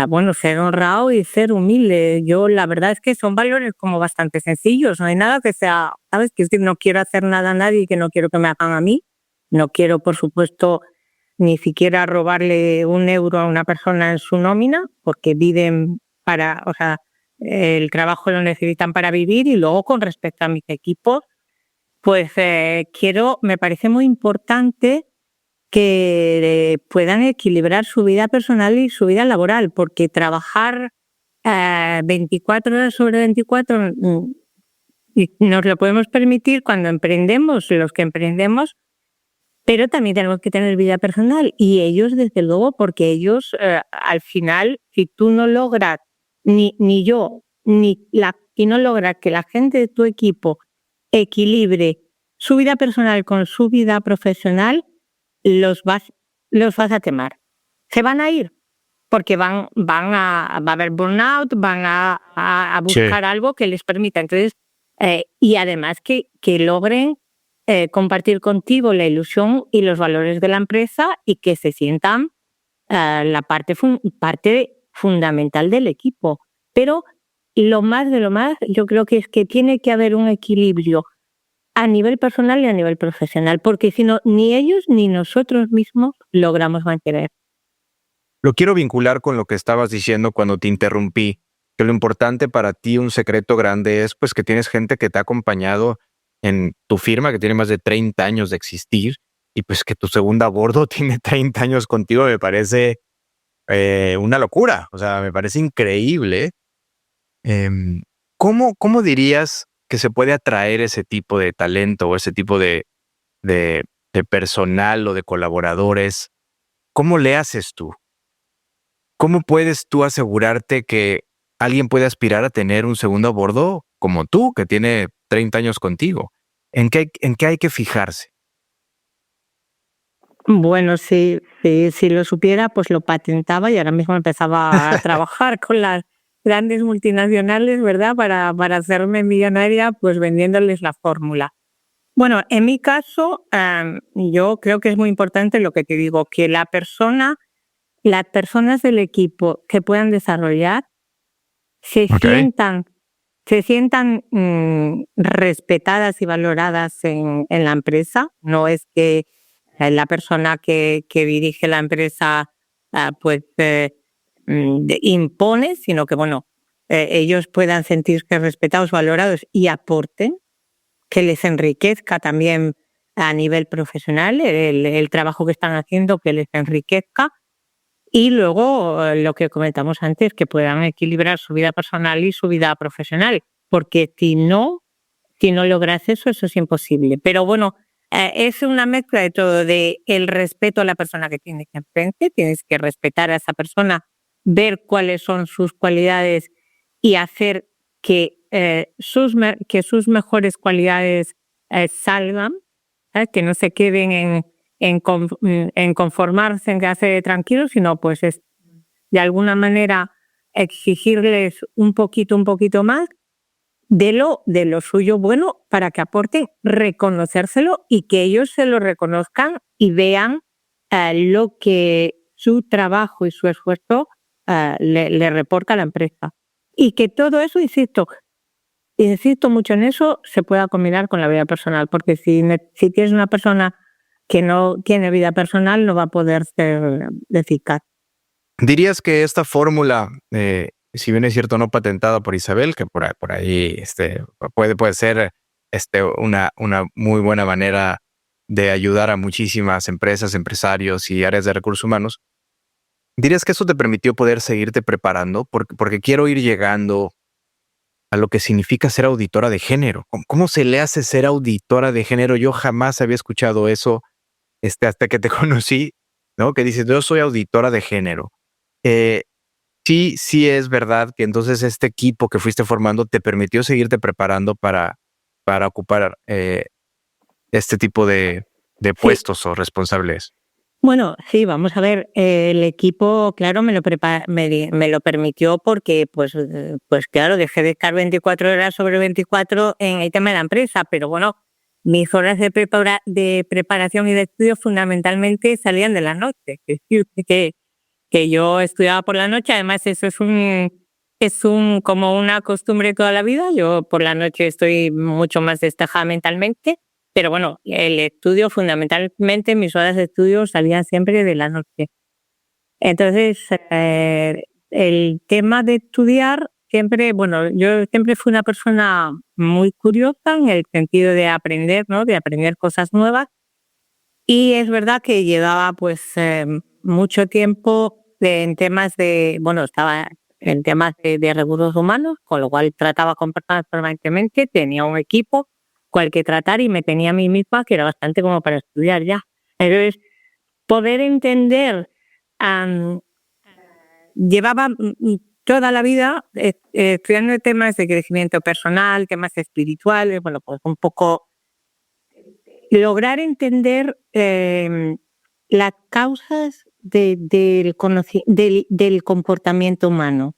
Bueno, ser honrado y ser humilde. Yo la verdad es que son valores como bastante sencillos. No hay nada que sea, ¿sabes? Que es decir, no quiero hacer nada a nadie y que no quiero que me hagan a mí. No quiero, por supuesto, ni siquiera robarle un euro a una persona en su nómina, porque viven o sea, el trabajo lo necesitan para vivir. Y luego, con respecto a mis equipos, pues me parece muy importante que puedan equilibrar su vida personal y su vida laboral, porque trabajar 24 horas sobre 24 y nos lo podemos permitir cuando emprendemos, los que emprendemos, pero también tenemos que tener vida personal, y ellos desde luego, porque ellos al final, si tú no logras, ni yo, y no logras que la gente de tu equipo equilibre su vida personal con su vida profesional, los vas a quemar. Se van a ir porque va a haber burnout, van a buscar algo que les permita. Entonces, y además que logren compartir contigo la ilusión y los valores de la empresa y que se sientan la parte fundamental del equipo. Pero lo más de lo más, yo creo que es que tiene que haber un equilibrio a nivel personal y a nivel profesional, porque si no, ni ellos ni nosotros mismos logramos mantener. Lo quiero vincular con lo que estabas diciendo cuando te interrumpí. que lo importante para ti, un secreto grande, es pues que tienes gente que te ha acompañado en tu firma, que tiene más de 30 años de existir, y pues que tu segundo a bordo tiene 30 años contigo, me parece una locura. O sea, me parece increíble. Em, ¿Cómo dirías que se puede atraer ese tipo de talento o ese tipo de, de personal o de colaboradores? ¿Cómo le haces tú? ¿Cómo puedes tú asegurarte que alguien puede aspirar a tener un segundo a bordo como tú, que tiene 30 años contigo? ¿En qué hay que fijarse? Bueno, si lo supiera, pues lo patentaba y ahora mismo empezaba a trabajar con las grandes multinacionales, ¿verdad? Para hacerme millonaria, pues vendiéndoles la fórmula. Bueno, en mi caso, yo creo que es muy importante lo que te digo, que las personas del equipo que puedan desarrollar se Ok. sientan, respetadas y valoradas en la empresa. No es que la persona que dirige la empresa pues impone, sino que bueno, ellos puedan sentirse respetados, valorados y aporten, que les enriquezca también a nivel profesional el trabajo que están haciendo, que les enriquezca. Y luego lo que comentamos antes, que puedan equilibrar su vida personal y su vida profesional, porque si no logras eso, eso es imposible. Pero bueno, es una mezcla de todo, de el respeto a la persona que tienes enfrente, tienes que respetar a esa persona, ver cuáles son sus cualidades y hacer que sus mejores cualidades salgan, que no se queden en conformarse, en quedarse tranquilos, sino pues es de alguna manera exigirles un poquito más de lo suyo bueno para que aporten, reconocérselo y que ellos se lo reconozcan y vean lo que su trabajo y su esfuerzo le reporta a la empresa. Y que todo eso, insisto mucho en eso, se pueda combinar con la vida personal, porque si tienes una persona que no tiene vida personal, no va a poder ser eficaz. ¿Dirías que esta fórmula, si bien es cierto no patentada por Isabel, que por ahí puede ser una muy buena manera de ayudar a muchísimas empresas, empresarios y áreas de recursos humanos? ¿Dirías que eso te permitió poder seguirte preparando? Porque quiero ir llegando a lo que significa ser auditora de género. ¿Cómo se le hace ser auditora de género? Yo jamás había escuchado eso hasta que te conocí, ¿no? Que dices, yo soy auditora de género. Eh, sí es verdad que entonces este equipo que fuiste formando te permitió seguirte preparando para ocupar este tipo de Sí, puestos o responsables. bueno, sí, vamos a ver, el equipo, claro, me lo permitió porque, pues claro, dejé de estar 24 horas sobre 24 en el tema de la empresa, pero bueno, mis horas de preparación y de estudio fundamentalmente salían de la noche. Es decir, que yo estudiaba por la noche, además eso es como una costumbre toda la vida. Yo por la noche estoy mucho más despejada mentalmente, pero bueno, el estudio fundamentalmente, mis horas de estudio salían siempre de la noche. Entonces, el tema de estudiar siempre, bueno, yo siempre fui una persona muy curiosa en el sentido de aprender, ¿no? De aprender cosas nuevas. Y es verdad que llevaba pues mucho tiempo en temas bueno, estaba en temas de recursos humanos, con lo cual trataba con personas permanentemente, tenía un equipo cual que tratar y me tenía a mí misma, que era bastante como para estudiar ya. Entonces, poder entender, am, llevaba toda la vida estudiando temas de crecimiento personal, temas espirituales, bueno, pues un poco lograr entender las causas del comportamiento humano.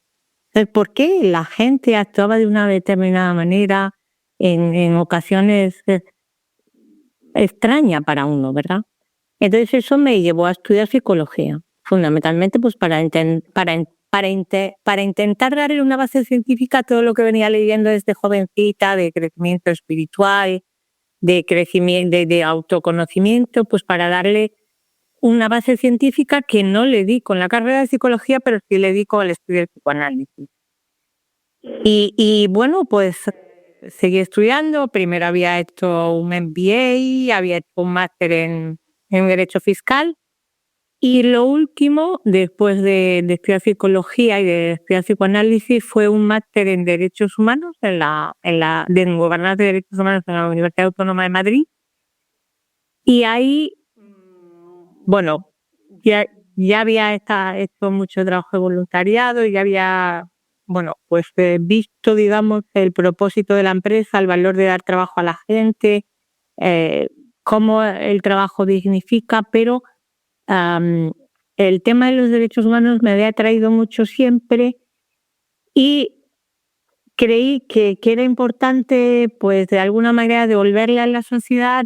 ¿Por qué la gente actuaba de una determinada manera en ocasiones extraña para uno, ¿verdad? Entonces eso me llevó a estudiar psicología, fundamentalmente pues para intentar darle una base científica a todo lo que venía leyendo desde jovencita, de crecimiento espiritual, de crecimiento, de autoconocimiento, pues para darle una base científica que no le di con la carrera de psicología, pero sí le di con el estudio del psicoanálisis. Y bueno, pues seguí estudiando. Primero había hecho un MBA, había hecho un máster en Derecho Fiscal. Y lo último, después de estudiar psicología y de estudiar psicoanálisis, fue un máster en Derechos Humanos, en Gobernanza de Derechos Humanos en la Universidad Autónoma de Madrid. Y ahí, bueno, ya había hecho mucho trabajo de voluntariado y ya había, bueno, pues visto, digamos, el propósito de la empresa, el valor de dar trabajo a la gente, cómo el trabajo dignifica, pero el tema de los derechos humanos me había atraído mucho siempre y creí que era importante, pues, de alguna manera devolverle a la sociedad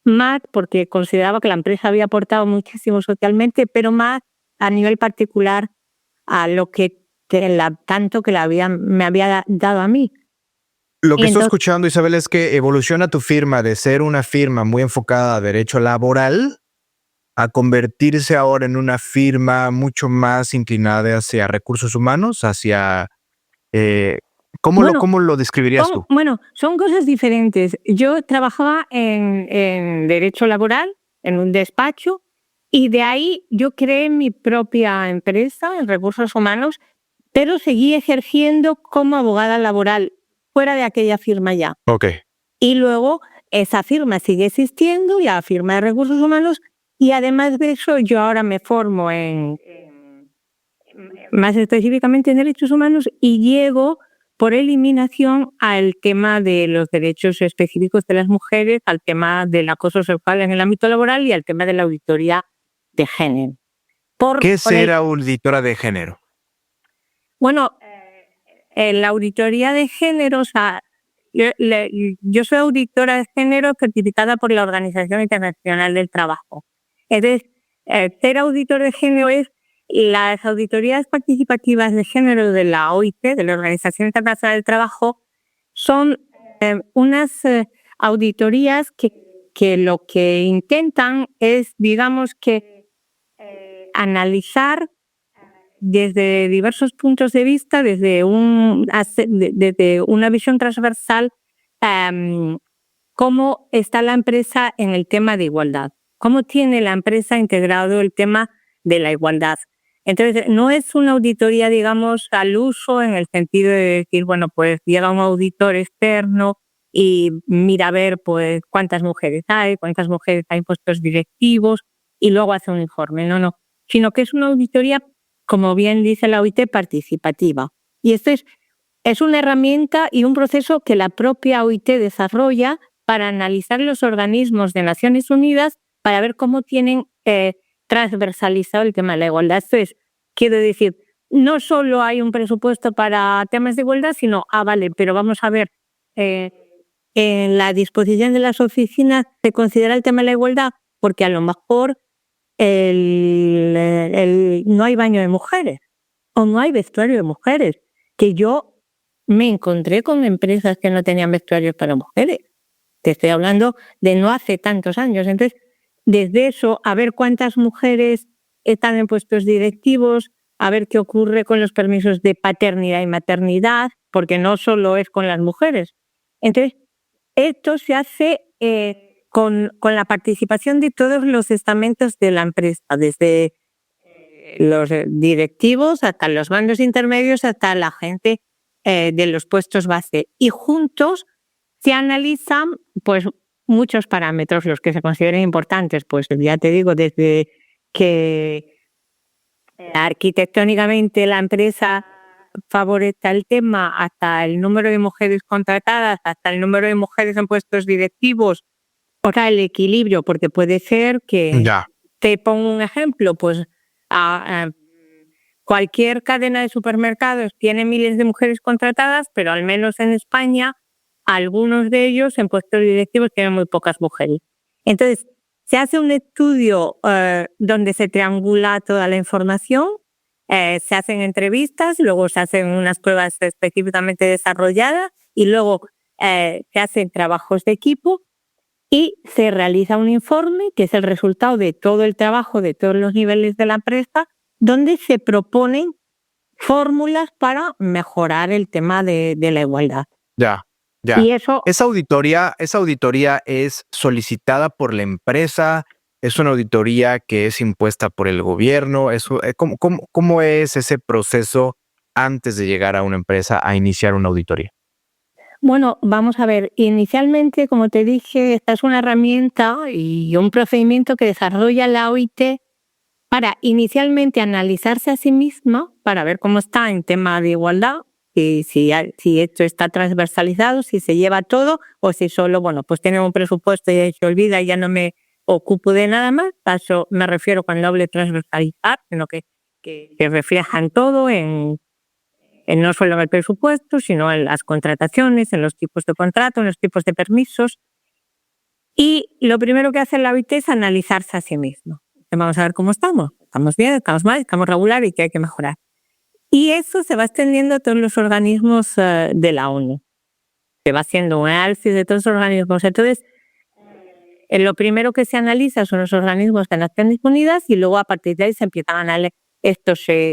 más, porque consideraba que la empresa había aportado muchísimo socialmente, pero más a nivel particular a lo que tanto que me había dado a mí. Lo que Y estoy entonces, escuchando, Isabel, es que evoluciona tu firma de ser una firma muy enfocada a derecho laboral a convertirse ahora en una firma mucho más inclinada hacia recursos humanos, hacia... bueno, ¿cómo lo describirías tú? son cosas diferentes. Yo trabajaba en derecho laboral, en un despacho, y de ahí yo creé mi propia empresa en recursos humanos, pero seguí ejerciendo como abogada laboral fuera de aquella firma ya. Ok. Y luego esa firma sigue existiendo, la firma de recursos humanos, y además de eso yo ahora me formo más específicamente en derechos humanos y llego por eliminación al tema de los derechos específicos de las mujeres, al tema del acoso sexual en el ámbito laboral y al tema de la auditoría de género. ¿Qué es ser auditora de género? Bueno, la auditoría de género, o sea, yo soy auditora de género certificada por la Organización Internacional del Trabajo. Entonces, ser auditor de género es las auditorías participativas de género de la OIT, de la Organización Internacional del Trabajo, son unas auditorías que lo que intentan es, digamos, que analizar desde diversos puntos de vista, desde una visión transversal, cómo está la empresa en el tema de igualdad, cómo tiene la empresa integrado el tema de la igualdad. Entonces, no es una auditoría, digamos, al uso en el sentido de decir, bueno, pues llega un auditor externo y mira a ver pues cuántas mujeres hay en puestos directivos y luego hace un informe. No, sino que es una auditoría, como bien dice la OIT, participativa. Y esto es una herramienta y un proceso que la propia OIT desarrolla para analizar los organismos de Naciones Unidas para ver cómo tienen transversalizado el tema de la igualdad. Esto es, quiero decir, no solo hay un presupuesto para temas de igualdad, sino, vale, pero vamos a ver, en la disposición de las oficinas se considera el tema de la igualdad porque a lo mejor no hay baño de mujeres o no hay vestuario de mujeres, que yo me encontré con empresas que no tenían vestuarios para mujeres. Te estoy hablando de no hace tantos años. Entonces, desde eso, a ver cuántas mujeres están en puestos directivos, a ver qué ocurre con los permisos de paternidad y maternidad, porque no solo es con las mujeres. Entonces, esto se hace con la participación de todos los estamentos de la empresa, desde los directivos hasta los mandos intermedios, hasta la gente de los puestos base. Y juntos se analizan pues muchos parámetros, los que se consideren importantes. Pues ya te digo, desde que arquitectónicamente la empresa favorezca el tema, hasta el número de mujeres contratadas, hasta el número de mujeres en puestos directivos, o sea, el equilibrio, porque puede ser que, Ya. te pongo un ejemplo, pues cualquier cadena de supermercados tiene miles de mujeres contratadas, pero al menos en España, algunos de ellos en puestos directivos tienen muy pocas mujeres. Entonces, se hace un estudio donde se triangula toda la información, se hacen entrevistas, luego se hacen unas pruebas específicamente desarrolladas y luego se hacen trabajos de equipo y se realiza un informe que es el resultado de todo el trabajo de todos los niveles de la empresa, donde se proponen fórmulas para mejorar el tema de la igualdad. Ya. Y eso, ¿Esa auditoría es solicitada por la empresa? ¿Es una auditoría que es impuesta por el gobierno? ¿Cómo es ese proceso antes de llegar a una empresa a iniciar una auditoría? bueno, vamos a ver, inicialmente, como te dije, esta es una herramienta y un procedimiento que desarrolla la OIT para inicialmente analizarse a sí misma, para ver cómo está en tema de igualdad, y si esto está transversalizado, si se lleva todo, o si solo, bueno, pues tiene un presupuesto y se olvida y ya no me ocupo de nada más. A eso me refiero cuando hablo de transversalizar, sino que reflejan todo no solo en el presupuesto, sino en las contrataciones, en los tipos de contrato, en los tipos de permisos. Y lo primero que hace la OIT es analizarse a sí mismo. Vamos a ver cómo estamos. ¿Estamos bien? ¿Estamos mal? ¿Estamos regular? ¿Y qué hay que mejorar? Y eso se va extendiendo a todos los organismos de la ONU. Se va haciendo un análisis de todos los organismos. Entonces, lo primero que se analiza son los organismos de Naciones Unidas y luego a partir de ahí se empiezan a analizar. Esto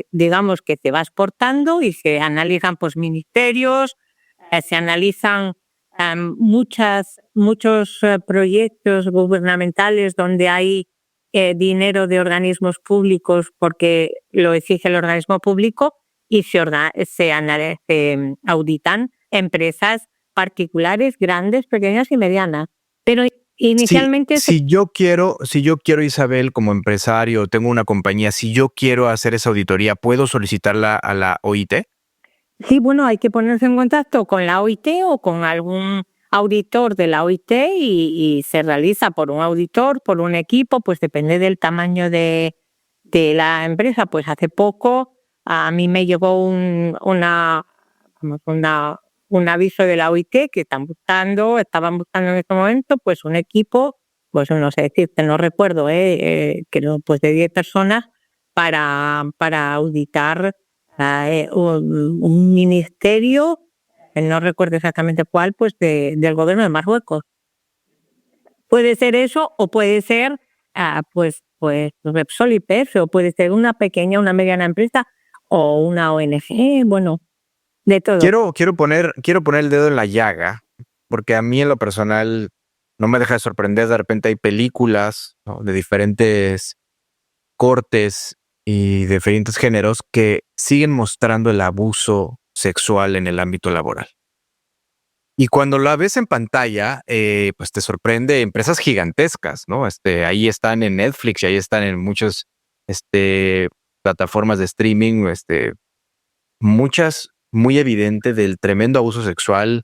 digamos que se va exportando y se analizan pues ministerios, se analizan muchos proyectos gubernamentales donde hay dinero de organismos públicos porque lo exige el organismo público y se auditan empresas particulares, grandes, pequeñas y medianas. Pero inicialmente si yo quiero, Isabel, como empresario, tengo una compañía, si yo quiero hacer esa auditoría, ¿puedo solicitarla a la OIT? sí, bueno, hay que ponerse en contacto con la OIT o con algún auditor de la OIT y se realiza por un auditor, por un equipo, pues depende del tamaño de la empresa. Pues hace poco a mí me llegó un aviso de la OIT que estaban buscando en este momento pues un equipo, pues no sé decirte, no recuerdo, creo pues de 10 personas para auditar un ministerio, no recuerdo exactamente cuál, pues del gobierno de Marruecos. Puede ser eso o puede ser pues Repsol y PF, o puede ser una mediana empresa o una ONG, bueno, de todo. Quiero poner el dedo en la llaga, porque a mí en lo personal no me deja de sorprender. De repente hay películas, ¿no?, de diferentes cortes y de diferentes géneros que siguen mostrando el abuso sexual en el ámbito laboral. Y cuando la ves en pantalla, pues te sorprende empresas gigantescas, ¿no? Ahí están en Netflix y ahí están en muchas plataformas de streaming, muchas muy evidente del tremendo abuso sexual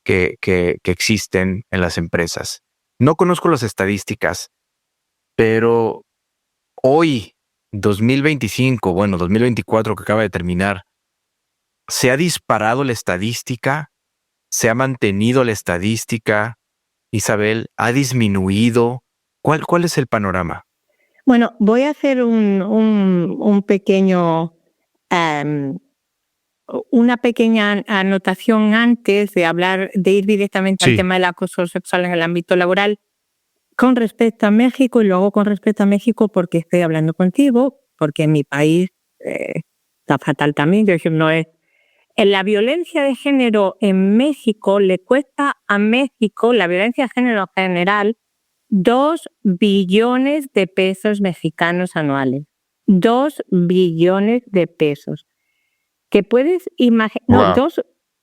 que existen en las empresas. No conozco las estadísticas, pero hoy, 2025, 2024 que acaba de terminar, ¿se ha disparado la estadística? ¿Se ha mantenido la estadística? Isabel, ¿ha disminuido? ¿Cuál es el panorama? Bueno, voy a hacer un pequeño, una pequeña anotación antes de ir directamente al tema del acoso sexual en el ámbito laboral con respecto a México y luego con respecto a México porque estoy hablando contigo, porque en mi país está fatal también. Yo decir, no es. La violencia de género en México le cuesta a México, la violencia de género en general, 2 billones de pesos mexicanos anuales. 2 billones de pesos. Que puedes imaginar, Wow.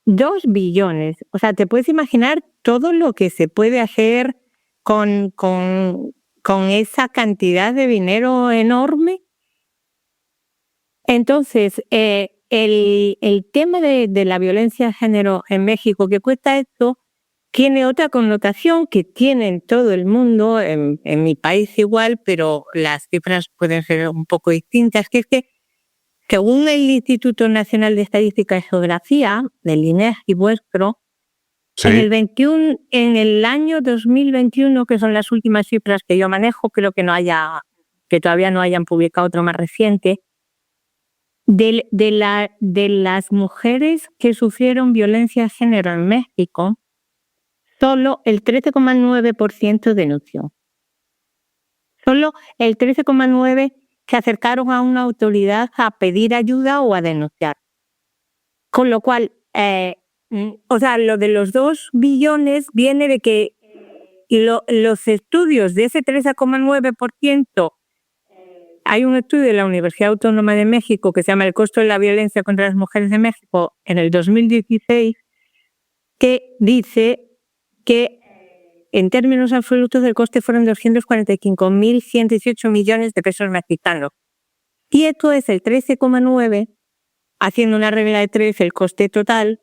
2 billones. O sea, te puedes imaginar todo lo que se puede hacer con esa cantidad de dinero enorme. Entonces, el tema de la violencia de género en México que cuesta esto tiene otra connotación que tiene en todo el mundo, en mi país igual, pero las cifras pueden ser un poco distintas, que es que según el Instituto Nacional de Estadística y Geografía, del INEGI vuestro, Sí. en el año 2021, que son las últimas cifras que yo manejo, creo que todavía no hayan publicado otro más reciente, de las mujeres que sufrieron violencia de género en México, solo el 13,9% denunció. Solo el 13,9% se acercaron a una autoridad a pedir ayuda o a denunciar. Con lo cual, lo de los 2 billones viene de que los estudios de ese 13,9%, hay un estudio de la Universidad Autónoma de México que se llama El costo de la violencia contra las mujeres de México en el 2016, que dice que en términos absolutos el coste fueron 245.118 millones de pesos mexicanos. Y esto es el 13,9%, haciendo una regla de 3, el coste total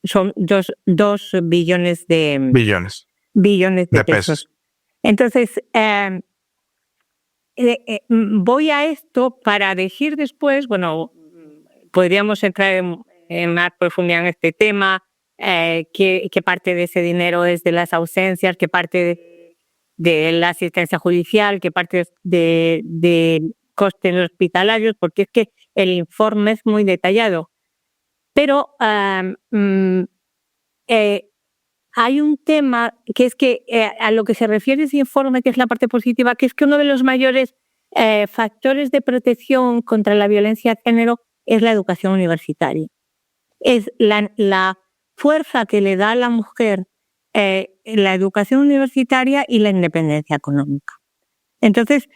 son 2 billones de pesos. Entonces, voy a esto para decir después, podríamos entrar en más profundidad en este tema, qué parte de ese dinero es de las ausencias, qué parte de la asistencia judicial, qué parte de costes hospitalarios, porque es que el informe es muy detallado. Pero hay un tema que es que a lo que se refiere ese informe, que es la parte positiva, que es que uno de los mayores factores de protección contra la violencia de género es la educación universitaria. Es la fuerza que le da a la mujer la educación universitaria y la independencia económica. Entonces,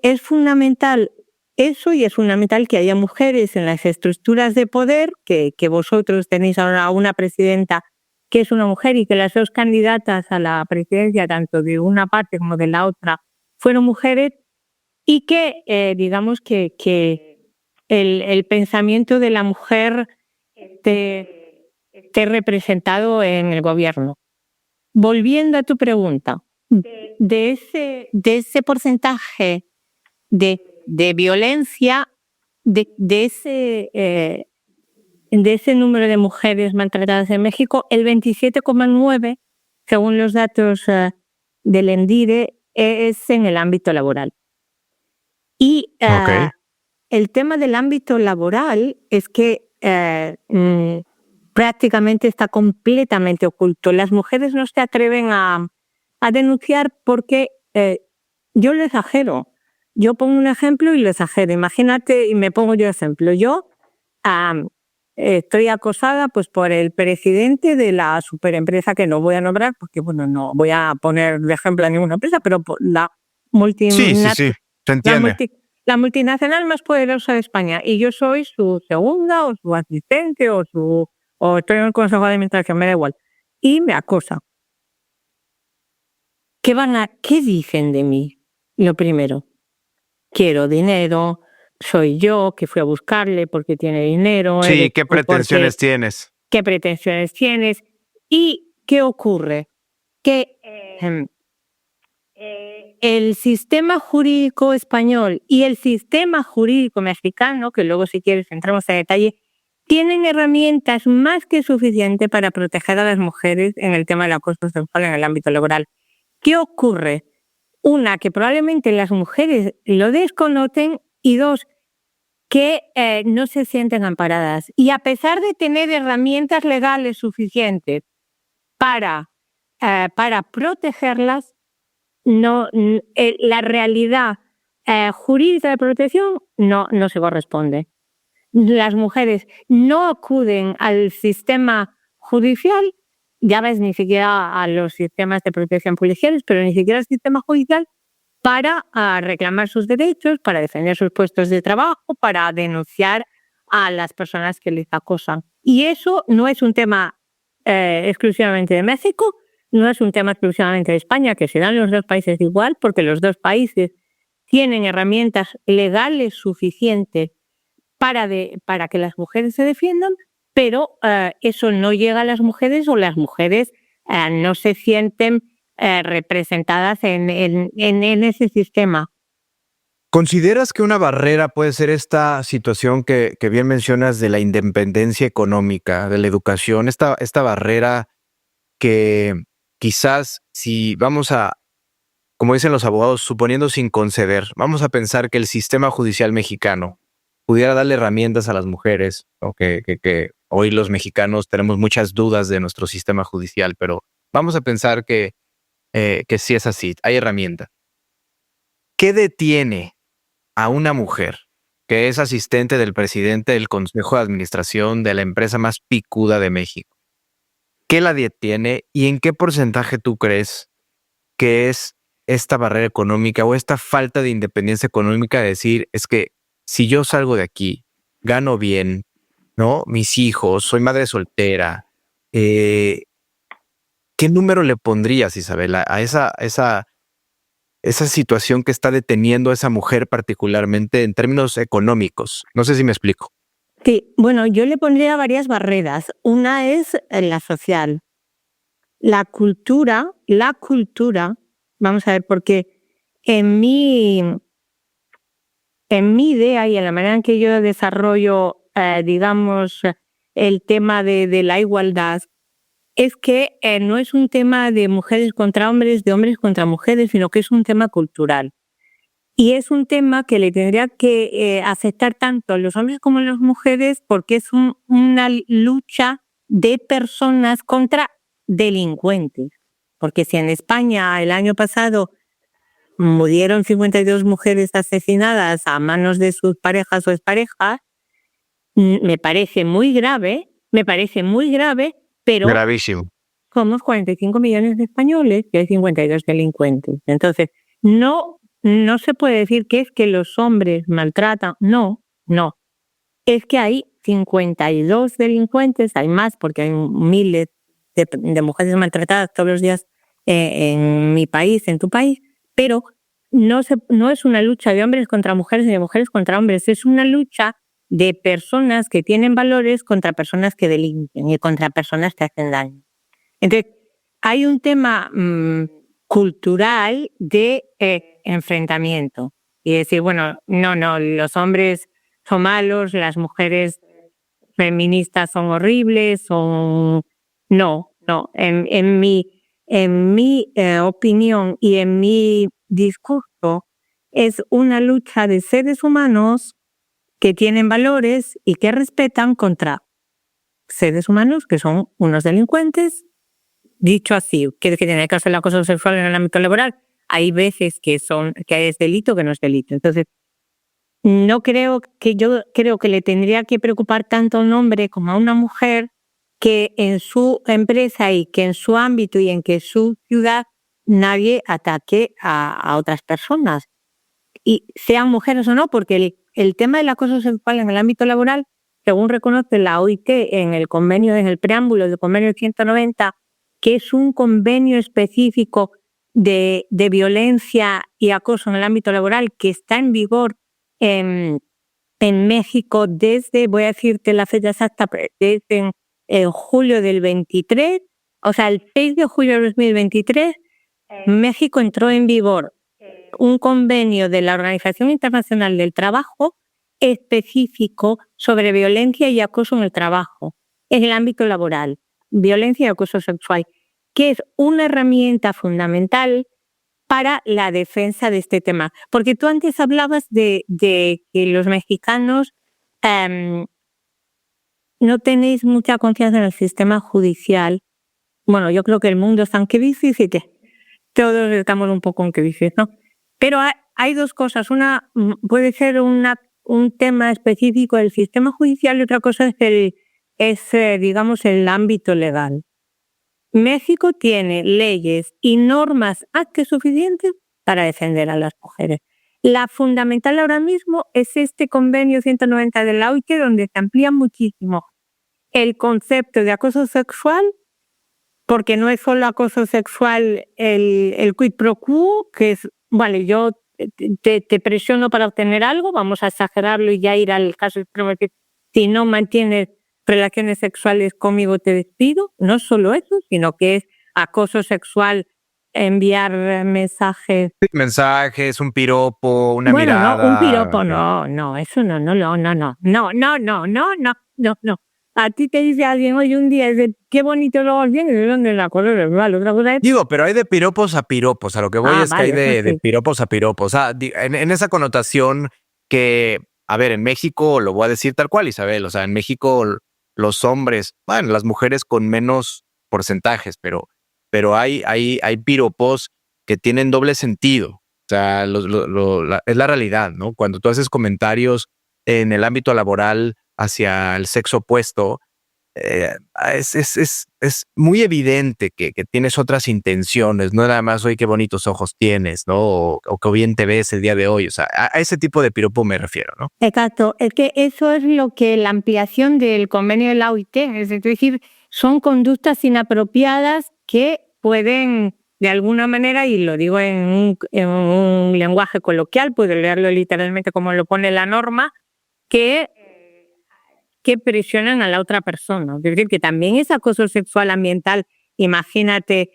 es fundamental eso, y es fundamental que haya mujeres en las estructuras de poder, que vosotros tenéis ahora una presidenta que es una mujer y que las 2 candidatas a la presidencia, tanto de una parte como de la otra, fueron mujeres, y que digamos que el pensamiento de la mujer esté representado en el gobierno. Volviendo a tu pregunta, de ese porcentaje de violencia, de ese número de mujeres maltratadas en México, el 27,9%, según los datos del ENDIRE, es en el ámbito laboral. Y el tema del ámbito laboral es que prácticamente está completamente oculto. Las mujeres no se atreven a denunciar porque yo lo exagero. Yo pongo un ejemplo y lo exagero. Imagínate, y me pongo yo ejemplo. Yo estoy acosada por el presidente de la superempresa, que no voy a nombrar porque, no voy a poner de ejemplo a ninguna empresa, pero por la Sí, se entiende. La multinacional más poderosa de España, y yo soy su segunda o su asistente o estoy en el consejo de administración, me da igual, y me acosa. ¿Qué dicen de mí? Lo primero, quiero dinero, soy yo que fui a buscarle porque tiene dinero. Sí, ¿qué pretensiones tienes? ¿Qué pretensiones tienes? ¿Y qué ocurre? Que el sistema jurídico español y el sistema jurídico mexicano, que luego si quieres entramos en detalle, tienen herramientas más que suficientes para proteger a las mujeres en el tema del acoso sexual en el ámbito laboral. ¿Qué ocurre? Una, que probablemente las mujeres lo desconocen, y 2, que no se sienten amparadas. Y a pesar de tener herramientas legales suficientes para protegerlas, la realidad jurídica de protección no se corresponde. Las mujeres no acuden al sistema judicial, ya ves, ni siquiera a los sistemas de protección policiales, pero ni siquiera al sistema judicial, para reclamar sus derechos, para defender sus puestos de trabajo, para denunciar a las personas que les acosan. Y eso no es un tema exclusivamente de México, no es un tema exclusivamente de España, que se dan en los 2 países igual, porque los 2 países tienen herramientas legales suficientes para que las mujeres se defiendan, pero eso no llega a las mujeres, o las mujeres no se sienten representadas en ese sistema. ¿Consideras que una barrera puede ser esta situación que bien mencionas de la independencia económica, de la educación, esta barrera que quizás, si vamos a, como dicen los abogados, suponiendo sin conceder, vamos a pensar que el sistema judicial mexicano pudiera darle herramientas a las mujeres, o que hoy los mexicanos tenemos muchas dudas de nuestro sistema judicial, pero vamos a pensar que sí es así, hay herramientas. ¿Qué detiene a una mujer que es asistente del presidente del Consejo de Administración de la empresa más picuda de México, ¿qué la detiene y en qué porcentaje tú crees que es esta barrera económica o esta falta de independencia económica de decir, es que si yo salgo de aquí, gano bien, ¿no? Mis hijos, soy madre soltera, ¿qué número le pondrías, Isabela, a esa situación que está deteniendo a esa mujer particularmente en términos económicos? No sé si me explico. Sí, bueno, yo le pondría varias barreras. Una es la social. La cultura, vamos a ver, porque en mi idea y en la manera en que yo desarrollo, digamos, el tema de la igualdad, es que no es un tema de mujeres contra hombres, de hombres contra mujeres, sino que es un tema cultural. Y es un tema que le tendría que afectar tanto a los hombres como a las mujeres porque es una lucha de personas contra delincuentes. Porque si en España el año pasado murieron 52 mujeres asesinadas a manos de sus parejas o exparejas, me parece muy grave, pero Gravísimo. somos 45 millones de españoles y hay 52 delincuentes. Entonces, no se puede decir que es que los hombres maltratan. No. Es que hay 52 delincuentes, hay más porque hay miles de mujeres maltratadas todos los días en mi país, en tu país, pero no es una lucha de hombres contra mujeres ni de mujeres contra hombres, es una lucha de personas que tienen valores contra personas que delinquen y contra personas que hacen daño. Entonces, hay un tema cultural de enfrentamiento y decir, bueno, no, los hombres son malos, las mujeres feministas son horribles, son... No, en mi opinión y en mi discurso es una lucha de seres humanos que tienen valores y que respetan contra seres humanos que son unos delincuentes. Dicho así, quiere decir que en el caso del acoso sexual en el ámbito laboral hay veces que es delito, que no es delito. Entonces, yo creo que le tendría que preocupar tanto a un hombre como a una mujer que en su empresa y que en su ámbito y en que su ciudad nadie ataque a otras personas, y sean mujeres o no, porque el tema del acoso sexual en el ámbito laboral, según reconoce la OIT en el preámbulo del convenio 190, que es un convenio específico de violencia y acoso en el ámbito laboral que está en vigor en México desde, voy a decirte la fecha exacta, desde en julio del 23, o sea, el 6 de julio de 2023, México entró en vigor un convenio de la Organización Internacional del Trabajo específico sobre violencia y acoso en el trabajo, en el ámbito laboral, violencia y acoso sexual, que es una herramienta fundamental para la defensa de este tema. Porque tú antes hablabas de que los mexicanos no tenéis mucha confianza en el sistema judicial. Bueno, yo creo que el mundo está en crisis y que todos estamos un poco en crisis, ¿no? Pero hay dos cosas. Una puede ser un tema específico del sistema judicial y otra cosa es digamos, el ámbito legal. México tiene leyes y normas más que suficientes para defender a las mujeres. La fundamental ahora mismo es este convenio 190 de la OIT, donde se amplía muchísimo el concepto de acoso sexual, porque no es solo acoso sexual el quid pro quo, que es, vale, yo te presiono para obtener algo, vamos a exagerarlo y ya ir al caso extremo, que si no mantienes relaciones sexuales conmigo te despido. No solo eso, sino que es acoso sexual, enviar mensajes. Mensajes, un piropo, una mirada. Bueno, no, un piropo, no, eso no. A ti te dice alguien, oye, un día, qué bonito lo vas bien, y de dónde la cosa es igual. Otra cosa es... Digo, pero hay de piropos a piropos. A lo que voy es vale, que hay sí. de piropos a piropos. O sea, en esa connotación que, a ver, en México, lo voy a decir tal cual, Isabel, o sea, en México los hombres, bueno, las mujeres con menos porcentajes, pero hay piropos que tienen doble sentido. O sea, es la realidad, ¿no? Cuando tú haces comentarios en el ámbito laboral hacia el sexo opuesto, es muy evidente que tienes otras intenciones, no nada más, oye, qué bonitos ojos tienes, ¿no? O qué bien te ves el día de hoy. O sea, a ese tipo de piropo me refiero, ¿no? Exacto, es que eso es lo que la ampliación del convenio de la OIT, es decir, son conductas inapropiadas que pueden, de alguna manera, y lo digo en un lenguaje coloquial, puedo leerlo literalmente como lo pone la norma, que presionan a la otra persona. Es decir, que también es acoso sexual ambiental. Imagínate,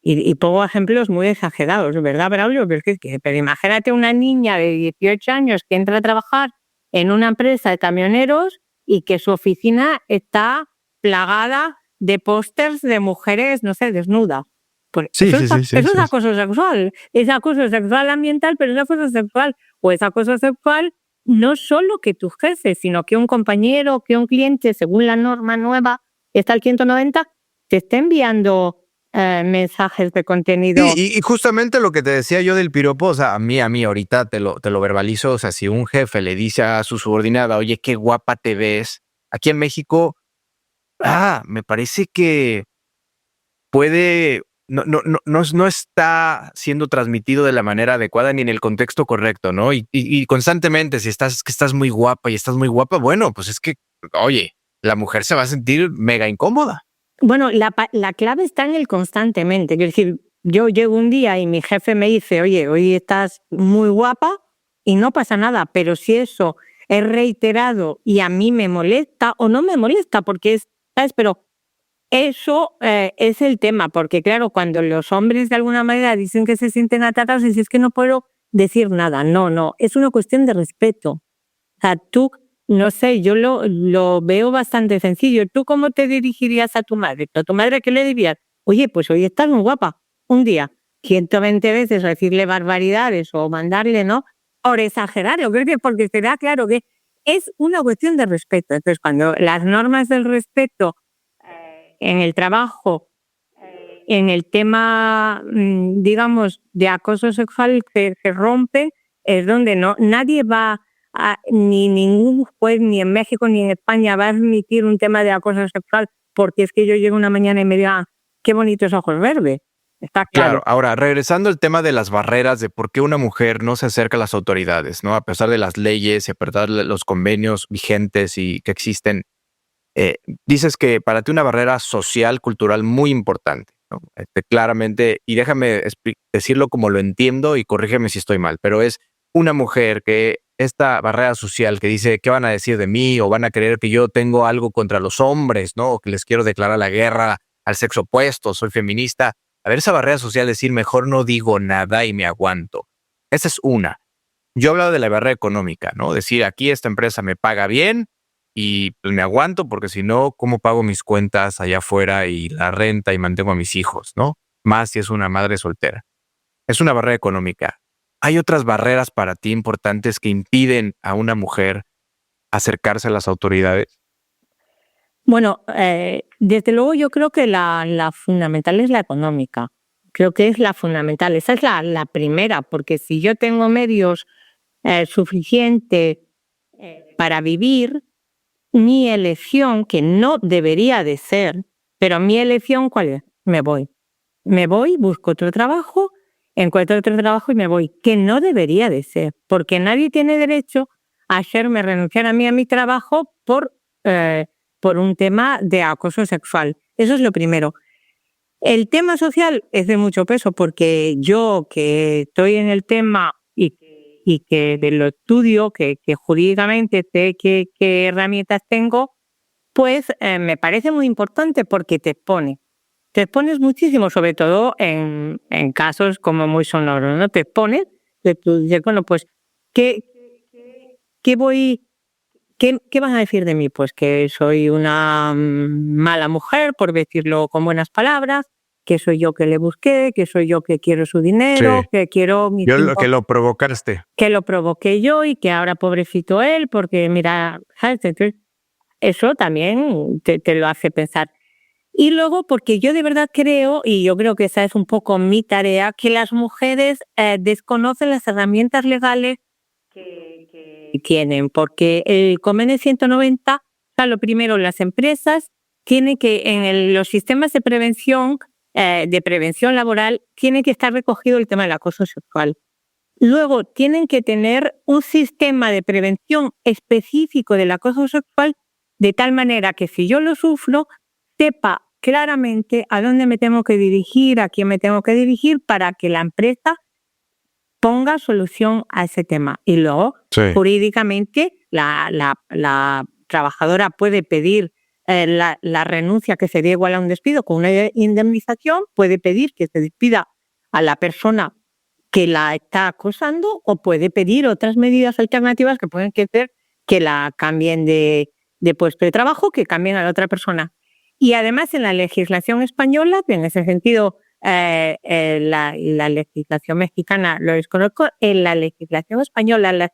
y pongo ejemplos muy exagerados, ¿verdad, Braulio? Pero imagínate una niña de 18 años que entra a trabajar en una empresa de camioneros y que su oficina está plagada de pósters de mujeres, no sé, desnudas. Pues Sí, eso sí, sí, es sí. acoso sexual. Es acoso sexual ambiental, pero es acoso sexual. O es acoso sexual no solo que tu jefe, sino que un compañero, que un cliente, según la norma nueva, está al 190, te esté enviando mensajes de contenido. Y justamente lo que te decía yo del piropo, o sea, a mí ahorita te lo verbalizo, o sea, si un jefe le dice a su subordinada, oye, qué guapa te ves, aquí en México, me parece que puede, no está siendo transmitido de la manera adecuada ni en el contexto correcto, ¿no? Y constantemente, si estás muy guapa y estás muy guapa, bueno, pues es que, oye, la mujer se va a sentir mega incómoda. Bueno, la clave está en el constantemente. Es decir, yo llego un día y mi jefe me dice, oye, hoy estás muy guapa y no pasa nada, pero si eso es reiterado y a mí me molesta o no me molesta porque es, ¿sabes? Pero eso es el tema, porque claro, cuando los hombres de alguna manera dicen que se sienten atacados, es que no puedo decir nada. No, es una cuestión de respeto. O sea, tú, no sé, yo lo veo bastante sencillo. ¿Tú cómo te dirigirías a tu madre? ¿A tu madre qué le dirías? Oye, pues hoy estás muy guapa. Un día, 120 veces decirle barbaridades o mandarle, ¿no? Por exagerar, yo creo que porque será claro que es una cuestión de respeto. Entonces, cuando las normas del respeto en el trabajo, en el tema, digamos, de acoso sexual que se rompen, es donde nadie va ni ningún juez, ni en México ni en España, va a admitir un tema de acoso sexual porque es que yo llego una mañana y me diga, qué bonitos ojos verdes. Está claro. Claro, ahora, regresando al tema de las barreras, de por qué una mujer no se acerca a las autoridades, ¿no? A pesar de las leyes y a pesar de los convenios vigentes y que existen, dices que para ti una barrera social, cultural muy importante, ¿no? Claramente, y déjame decirlo como lo entiendo y corrígeme si estoy mal, pero es una mujer que esta barrera social que dice qué van a decir de mí o van a creer que yo tengo algo contra los hombres, ¿no? O que les quiero declarar la guerra al sexo opuesto, soy feminista. A ver, esa barrera social, decir mejor no digo nada y me aguanto. Esa es una. Yo he hablado de la barrera económica, ¿no? Decir, aquí esta empresa me paga bien y pues me aguanto porque si no, ¿cómo pago mis cuentas allá afuera y la renta y mantengo a mis hijos, ¿no? Más si es una madre soltera. Es una barrera económica. ¿Hay otras barreras para ti importantes que impiden a una mujer acercarse a las autoridades? Bueno, desde luego yo creo que la fundamental es la económica. Creo que es la fundamental. Esa es la primera, porque si yo tengo medios suficientes para vivir, mi elección, que no debería de ser, pero mi elección, ¿cuál es? Me voy. Me voy, busco otro trabajo, encuentro otro trabajo y me voy, que no debería de ser, porque nadie tiene derecho a hacerme renunciar a mi trabajo por un tema de acoso sexual. Eso es lo primero. El tema social es de mucho peso, porque yo que estoy en el tema y que lo estudio, que jurídicamente sé qué herramientas tengo, pues me parece muy importante porque te expone. Te expones muchísimo, sobre todo en casos como muy sonoros, ¿no? Te expones, que tú dices, bueno, pues, ¿qué, qué van a decir de mí? Pues que soy una mala mujer, por decirlo con buenas palabras, que soy yo que le busqué, que soy yo que quiero su dinero, Sí. que quiero mi Yo tiempo, que lo provocaste. que lo provoqué yo y que ahora pobrecito él, porque mira, ¿sabes? Entonces, eso también te lo hace pensar. Y luego, porque yo de verdad creo, y yo creo que esa es un poco mi tarea, que las mujeres desconocen las herramientas legales que tienen, porque el Convenio 190, o sea, lo primero, las empresas tienen que, en los sistemas de prevención laboral, tiene que estar recogido el tema del acoso sexual. Luego, tienen que tener un sistema de prevención específico del acoso sexual, de tal manera que si yo lo sufro, sepa claramente a dónde me tengo que dirigir, a quién me tengo que dirigir para que la empresa ponga solución a ese tema. Y luego, jurídicamente, la trabajadora puede pedir la renuncia, que sería igual a un despido, con una indemnización, puede pedir que se despida a la persona que la está acosando o puede pedir otras medidas alternativas que pueden ser que la cambien de puesto de trabajo, que cambien a la otra persona. Y además en la legislación española, en ese sentido la legislación mexicana lo desconozco, en la legislación española las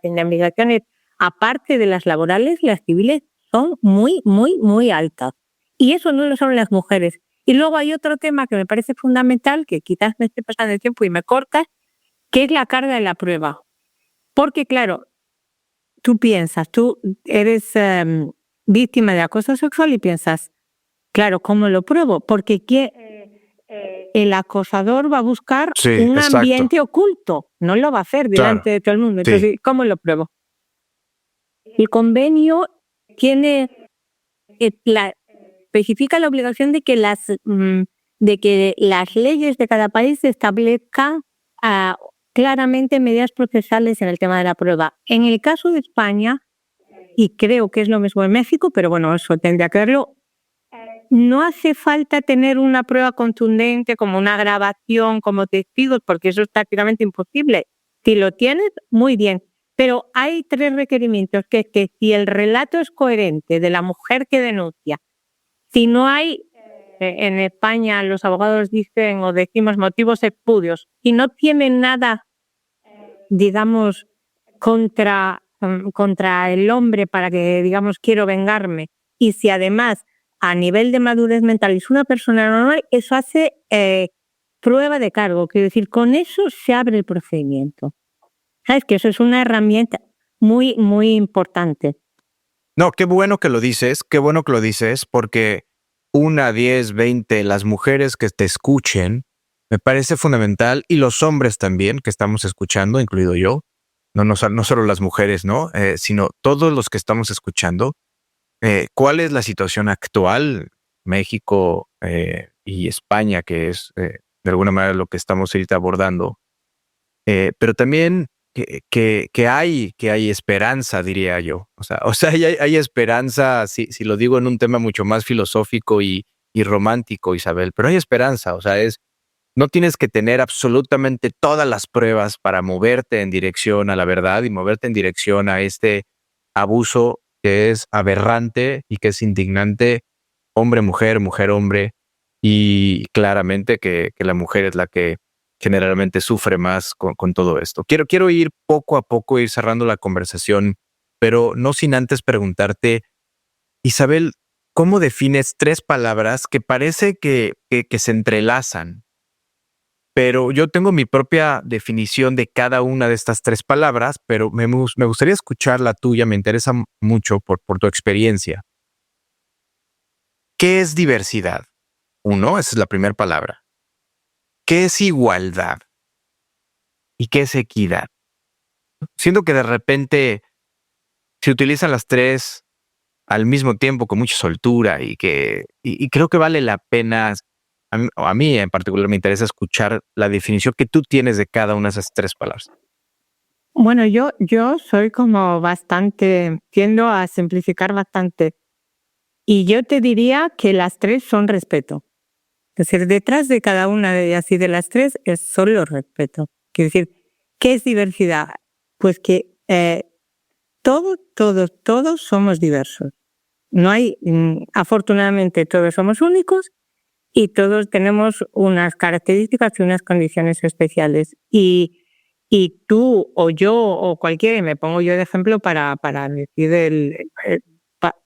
indemnizaciones, aparte de las laborales, las civiles son muy, muy, muy altas. Y eso no lo son las mujeres. Y luego hay otro tema que me parece fundamental, que quizás me esté pasando el tiempo y me cortas, que es la carga de la prueba. Porque claro, tú eres víctima de acoso sexual y piensas, claro, ¿cómo lo pruebo? Porque el acosador va a buscar un ambiente oculto, no lo va a hacer delante de todo el mundo. Entonces, ¿cómo lo pruebo? El convenio especifica la obligación de que las leyes de cada país establezcan claramente medidas procesales en el tema de la prueba. En el caso de España, y creo que es lo mismo en México, pero bueno, eso tendría que verlo, no hace falta tener una prueba contundente como una grabación, como testigos, porque eso es prácticamente imposible. Si lo tienes, muy bien. Pero hay 3 requerimientos, que es que si el relato es coherente de la mujer que denuncia, si no hay, en España los abogados dicen o decimos motivos espurios, y no tiene nada, digamos, contra el hombre para que, digamos, quiero vengarme, y si además a nivel de madurez mental es una persona normal, eso hace prueba de cargo. Quiero decir, con eso se abre el procedimiento. ¿Sabes? Que eso es una herramienta muy, muy importante. No, qué bueno que lo dices, porque 1, 10, 20, las mujeres que te escuchen, me parece fundamental, y los hombres también que estamos escuchando, incluido yo, no solo las mujeres, ¿no? Sino todos los que estamos escuchando, ¿cuál es la situación actual? México y España, que es de alguna manera lo que estamos ahorita abordando, pero también que hay esperanza, diría yo. O sea, hay esperanza, si lo digo en un tema mucho más filosófico y romántico, Isabel, pero hay esperanza. O sea, no tienes que tener absolutamente todas las pruebas para moverte en dirección a la verdad y moverte en dirección a este abuso que es aberrante y que es indignante, hombre-mujer, mujer-hombre, y claramente que la mujer es la que generalmente sufre más con todo esto. Quiero ir poco a poco, ir cerrando la conversación, pero no sin antes preguntarte, Isabel, ¿cómo defines 3 palabras que parece que se entrelazan? Pero yo tengo mi propia definición de cada una de estas 3 palabras, pero me gustaría escuchar la tuya, me interesa mucho por tu experiencia. ¿Qué es diversidad? 1, esa es la primera palabra. ¿Qué es igualdad? ¿Y qué es equidad? Siento que de repente se utilizan las 3 al mismo tiempo con mucha soltura y creo que vale la pena, a mí en particular me interesa escuchar la definición que tú tienes de cada una de esas 3 palabras. Bueno, yo soy como tiendo a simplificar bastante. Y yo te diría que las 3 son respeto. Es decir, detrás de cada una de ellas y de las 3 es solo respeto. Quiero decir, ¿qué es diversidad? Pues que todos somos diversos. No hay, afortunadamente, todos somos únicos y todos tenemos unas características y unas condiciones especiales. Y tú o yo o cualquiera, y me pongo yo de ejemplo para decir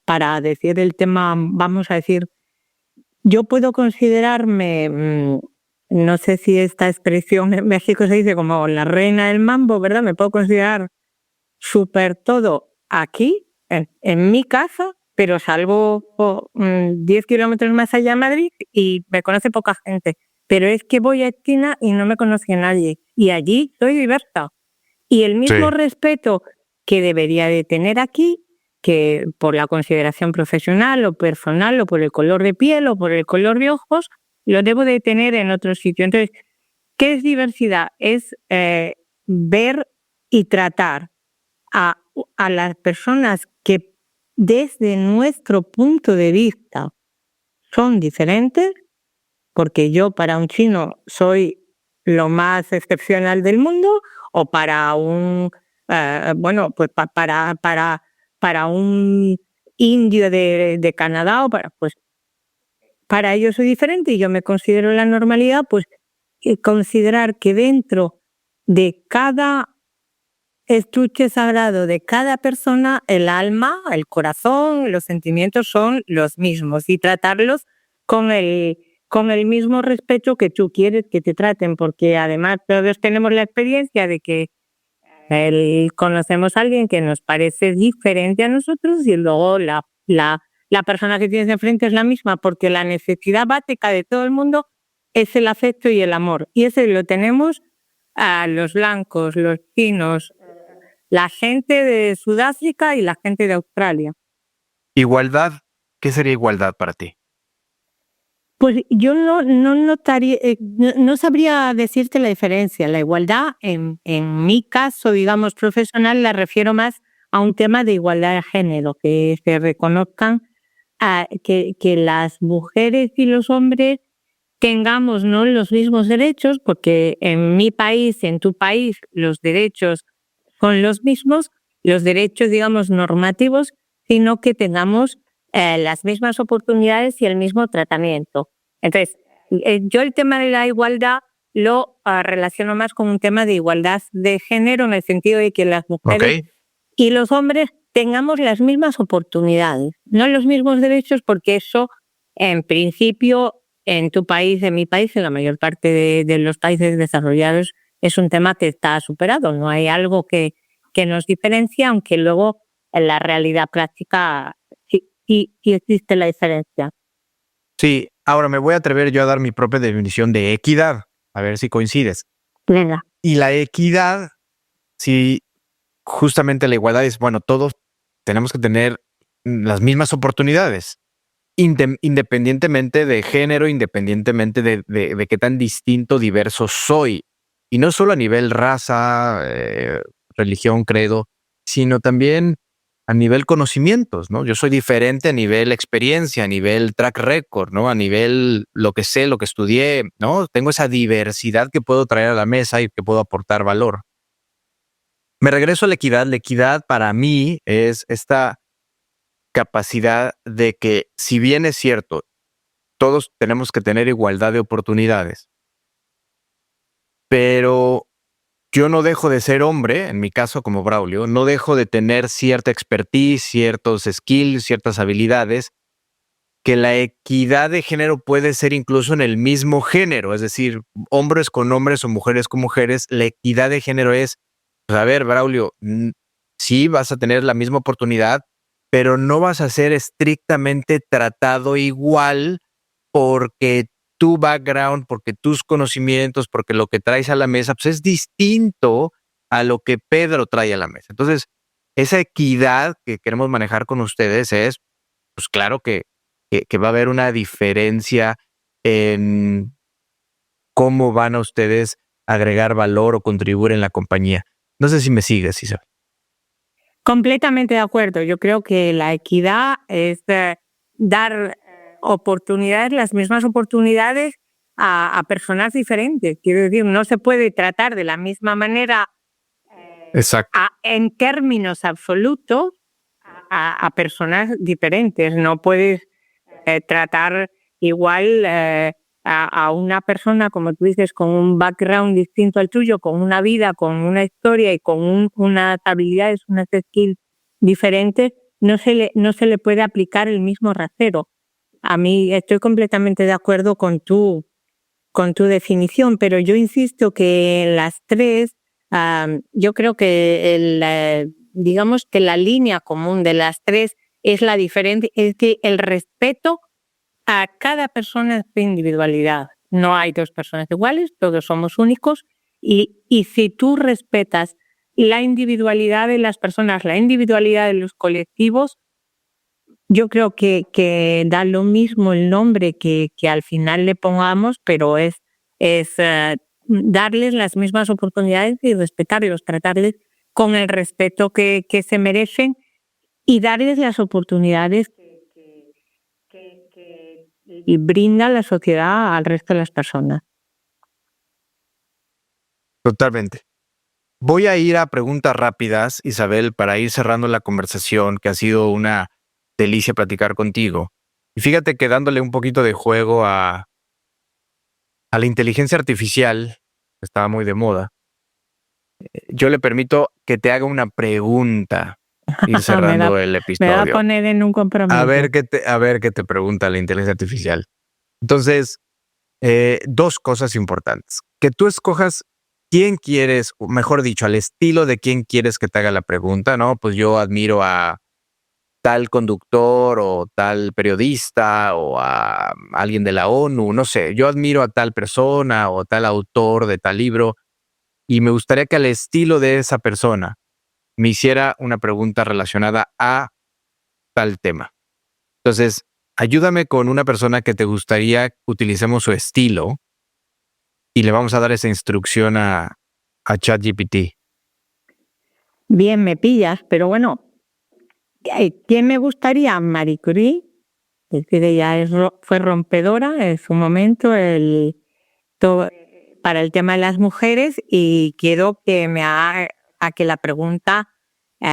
para decir el tema, vamos a decir, yo puedo considerarme, no sé si esta expresión en México se dice como la reina del mambo, ¿verdad? Me puedo considerar súper todo aquí, en mi casa, pero salgo 10 kilómetros más allá de Madrid y me conoce poca gente. Pero es que voy a China y no me conoce nadie. Y allí soy diversa. Y el mismo respeto que debería de tener aquí, que por la consideración profesional o personal o por el color de piel o por el color de ojos, lo debo de tener en otro sitio. Entonces, ¿qué es diversidad? Es ver y tratar a las personas que desde nuestro punto de vista son diferentes, porque yo para un chino soy lo más excepcional del mundo, o para un, pues para un indio de Canadá, o para ellos soy diferente y yo me considero la normalidad, pues considerar que dentro de cada estuche sagrado de cada persona, el alma, el corazón, los sentimientos son los mismos y tratarlos con el mismo respeto que tú quieres que te traten, porque además todos tenemos la experiencia de que conocemos a alguien que nos parece diferente a nosotros y luego la persona que tienes enfrente es la misma, porque la necesidad básica de todo el mundo es el afecto y el amor. Y ese lo tenemos a los blancos, los chinos, la gente de Sudáfrica y la gente de Australia. Igualdad, ¿qué sería igualdad para ti? Pues yo no notaría, no sabría decirte la diferencia. La igualdad, en mi caso, digamos, profesional, la refiero más a un tema de igualdad de género, que se reconozcan que las mujeres y los hombres tengamos no los mismos derechos, porque en mi país, en tu país, los derechos son los mismos, los derechos, digamos, normativos, sino que tengamos las mismas oportunidades y el mismo tratamiento. Entonces, yo el tema de la igualdad lo relaciono más con un tema de igualdad de género, en el sentido de que las mujeres y los hombres tengamos las mismas oportunidades, no los mismos derechos, porque eso, en principio, en tu país, en mi país, en la mayor parte de los países desarrollados, es un tema que está superado. No hay algo que nos diferencia, aunque luego en la realidad práctica sí existe la diferencia. Sí, ahora me voy a atrever yo a dar mi propia definición de equidad, a ver si coincides. Venga. Y la equidad, sí, justamente la igualdad es, bueno, todos tenemos que tener las mismas oportunidades, independientemente de género, independientemente de qué tan distinto, diverso soy. Y no solo a nivel raza, religión, credo, sino también a nivel conocimientos, ¿no? Yo soy diferente a nivel experiencia, a nivel track record, ¿no? A nivel lo que sé, lo que estudié, ¿no? Tengo esa diversidad que puedo traer a la mesa y que puedo aportar valor. Me regreso a la equidad. La equidad para mí es esta capacidad de que, si bien es cierto, todos tenemos que tener igualdad de oportunidades, pero yo no dejo de ser hombre, en mi caso como Braulio, no dejo de tener cierta expertise, ciertos skills, ciertas habilidades, que la equidad de género puede ser incluso en el mismo género, es decir, hombres con hombres o mujeres con mujeres. La equidad de género es, pues, a ver, Braulio, sí vas a tener la misma oportunidad, pero no vas a ser estrictamente tratado igual porque tu background, porque tus conocimientos, porque lo que traes a la mesa, pues es distinto a lo que Pedro trae a la mesa. Entonces, esa equidad que queremos manejar con ustedes es, pues claro que va a haber una diferencia en cómo van a ustedes agregar valor o contribuir en la compañía. No sé si me sigues, Isabel. Completamente de acuerdo. Yo creo que la equidad es dar oportunidades, las mismas oportunidades a personas diferentes. Quiero decir, no se puede tratar de la misma manera Exacto. en términos absolutos a personas diferentes. No puedes tratar igual a una persona, como tú dices, con un background distinto al tuyo, con una vida, con una historia y con unas habilidades, unas skills diferentes. No se le puede aplicar el mismo rasero. a mí estoy completamente de acuerdo con tu definición, pero yo insisto que las tres, yo creo que digamos que la línea común de las tres es la diferente, es que el respeto a cada persona es su individualidad. No hay dos personas iguales, todos somos únicos, y si tú respetas la individualidad de las personas, la individualidad de los colectivos, yo creo que da lo mismo el nombre que al final le pongamos, pero es darles las mismas oportunidades y respetarlos, tratarles con el respeto que se merecen y darles las oportunidades que brinda la sociedad al resto de las personas. Totalmente. Voy a ir a preguntas rápidas, Isabel, para ir cerrando la conversación, que ha sido una delicia platicar contigo. Y fíjate que dándole un poquito de juego a la inteligencia artificial, que estaba muy de moda, yo le permito que te haga una pregunta, ir cerrando el episodio. Me va a poner en un compromiso. A ver qué te pregunta la inteligencia artificial. Entonces, dos cosas importantes. Que tú escojas quién quieres, o mejor dicho, al estilo de quién quieres que te haga la pregunta, ¿no? Pues yo admiro a tal conductor o tal periodista o a alguien de la ONU, no sé, yo admiro a tal persona o tal autor de tal libro y me gustaría que al estilo de esa persona me hiciera una pregunta relacionada a tal tema. Entonces, ayúdame con una persona que te gustaría que utilicemos su estilo y le vamos a dar esa instrucción a ChatGPT. Bien, me pillas, pero bueno, ¿quién me gustaría? Marie Curie, es decir, ella fue rompedora en su momento para el tema de las mujeres y quiero que me haga a que la pregunta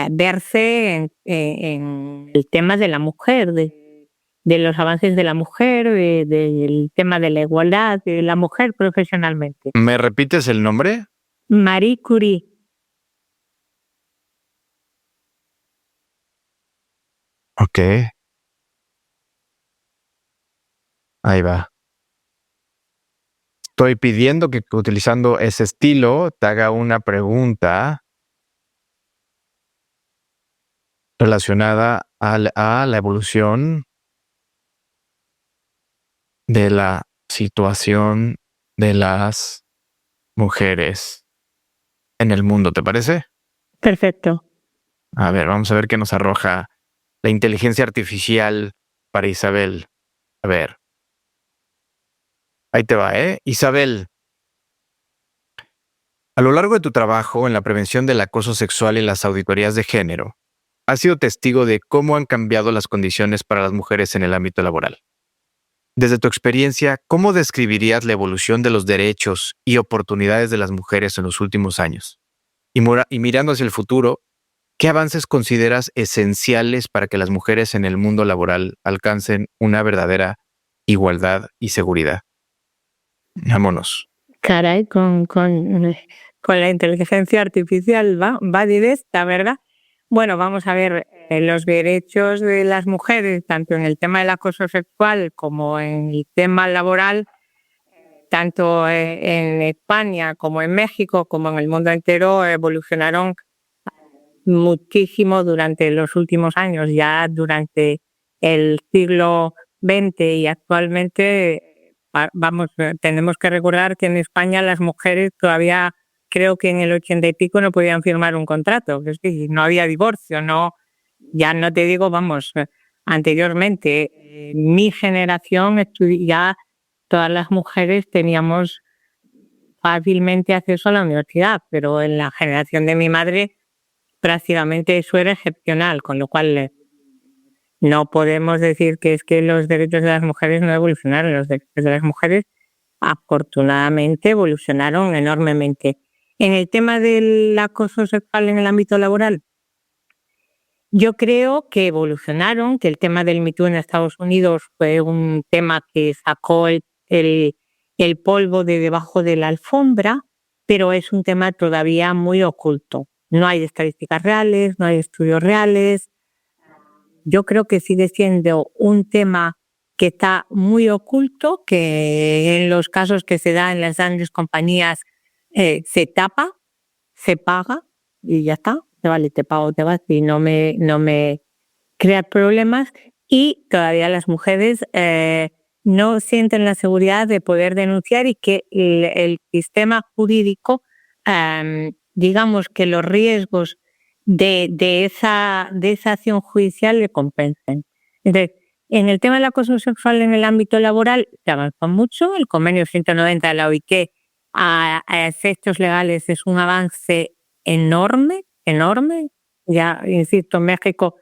verse en el tema de la mujer, de los avances de la mujer, del tema de la igualdad de la mujer profesionalmente. ¿Me repites el nombre? Marie Curie. Ok. Ahí va. Estoy pidiendo que utilizando ese estilo te haga una pregunta relacionada a la evolución de la situación de las mujeres en el mundo, ¿te parece? Perfecto. A ver, vamos a ver qué nos arroja la inteligencia artificial para Isabel. A ver. Ahí te va, ¿eh? Isabel, a lo largo de tu trabajo en la prevención del acoso sexual y las auditorías de género, has sido testigo de cómo han cambiado las condiciones para las mujeres en el ámbito laboral. Desde tu experiencia, ¿cómo describirías la evolución de los derechos y oportunidades de las mujeres en los últimos años? Y mirando hacia el futuro, ¿qué avances consideras esenciales para que las mujeres en el mundo laboral alcancen una verdadera igualdad y seguridad? Vámonos. Caray, con la inteligencia artificial va directa, ¿verdad? Bueno, vamos a ver, los derechos de las mujeres, tanto en el tema del acoso sexual como en el tema laboral, tanto en España como en México, como en el mundo entero, evolucionaron muchísimo durante los últimos años, ya durante el siglo XX y actualmente, tenemos que recordar que en España las mujeres todavía, creo que en el 80 y pico no podían firmar un contrato, es decir, no había divorcio, ya no te digo, anteriormente, mi generación ya todas las mujeres teníamos fácilmente acceso a la universidad, pero en la generación de mi madre prácticamente eso era excepcional, con lo cual no podemos decir que es que los derechos de las mujeres no evolucionaron. Los derechos de las mujeres afortunadamente evolucionaron enormemente. En el tema del acoso sexual en el ámbito laboral, yo creo que evolucionaron, que el tema del Me Too en Estados Unidos fue un tema que sacó el polvo de debajo de la alfombra, pero es un tema todavía muy oculto. No hay estadísticas reales, no hay estudios reales. Yo creo que sigue siendo un tema que está muy oculto, que en los casos que se da en las grandes compañías se tapa, se paga y ya está. Vale, te pago, te vas y no me crea problemas. Y todavía las mujeres no sienten la seguridad de poder denunciar y que el sistema jurídico, digamos que los riesgos de esa acción judicial le compensen. Entonces, en el tema del acoso sexual en el ámbito laboral se avanzó mucho. El convenio 190 de la OIT a efectos legales es un avance enorme. Ya, insisto, en México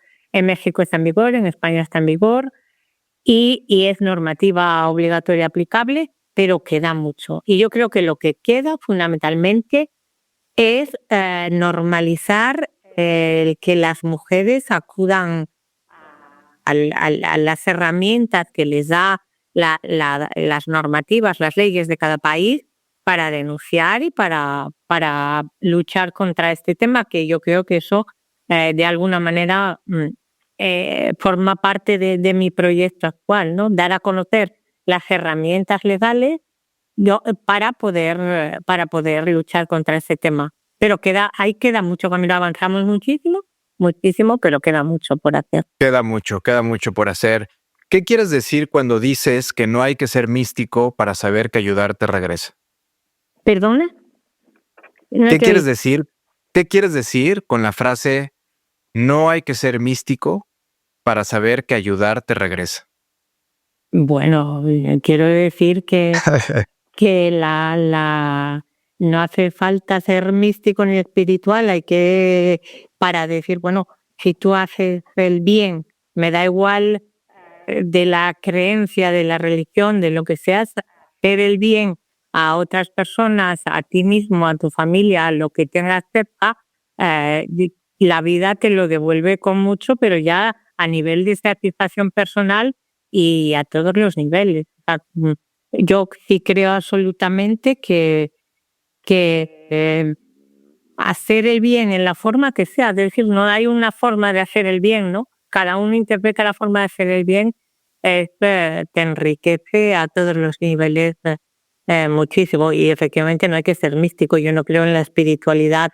está en vigor, en España está en vigor y es normativa obligatoria aplicable, pero queda mucho. Y yo creo que lo que queda fundamentalmente es normalizar que las mujeres acudan a las herramientas que les da las normativas, las leyes de cada país para denunciar y para luchar contra este tema, que yo creo que eso de alguna manera forma parte de mi proyecto actual, ¿no? Dar a conocer las herramientas legales para poder luchar contra ese tema. Pero ahí queda mucho camino, avanzamos muchísimo, pero queda mucho por hacer. Queda mucho por hacer. ¿Qué quieres decir cuando dices que no hay que ser místico para saber que ayudarte regresa? ¿Perdona? ¿Qué quieres decir? ¿Qué quieres decir con la frase no hay que ser místico para saber que ayudarte regresa? Bueno, quiero decir que no hace falta ser místico ni espiritual, para decir, bueno, si tú haces el bien, me da igual de la creencia, de la religión, de lo que seas, hacer el bien a otras personas, a ti mismo, a tu familia, a lo que tengas cerca, la vida te lo devuelve con mucho, pero ya a nivel de satisfacción personal y a todos los niveles. O sea, yo sí creo absolutamente que hacer el bien en la forma que sea, es decir, no hay una forma de hacer el bien, ¿no? Cada uno interpreta la forma de hacer el bien, te enriquece a todos los niveles muchísimo. Y efectivamente no hay que ser místico. Yo no creo en la espiritualidad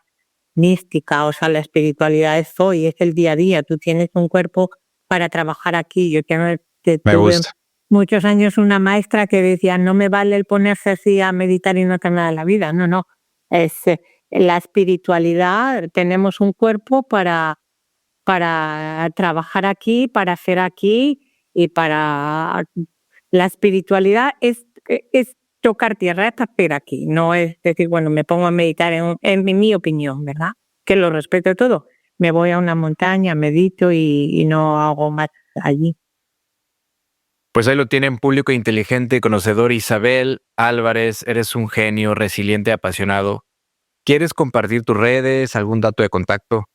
mística, o sea, la espiritualidad es hoy, es el día a día. Tú tienes un cuerpo para trabajar aquí. Yo Me tuve gusta. muchos años una maestra que decía, no me vale el ponerse así a meditar y no hacer nada de la vida. No, es la espiritualidad. Tenemos un cuerpo para trabajar aquí, para hacer aquí y para... La espiritualidad es tocar tierra, es hacer aquí. No es decir, bueno, me pongo a meditar en mi opinión, ¿verdad? Que lo respeto todo. Me voy a una montaña, medito y no hago más allí. Pues ahí lo tienen, público inteligente y conocedor. Isabel Álvarez, eres un genio, resiliente, apasionado. ¿Quieres compartir tus redes, algún dato de contacto?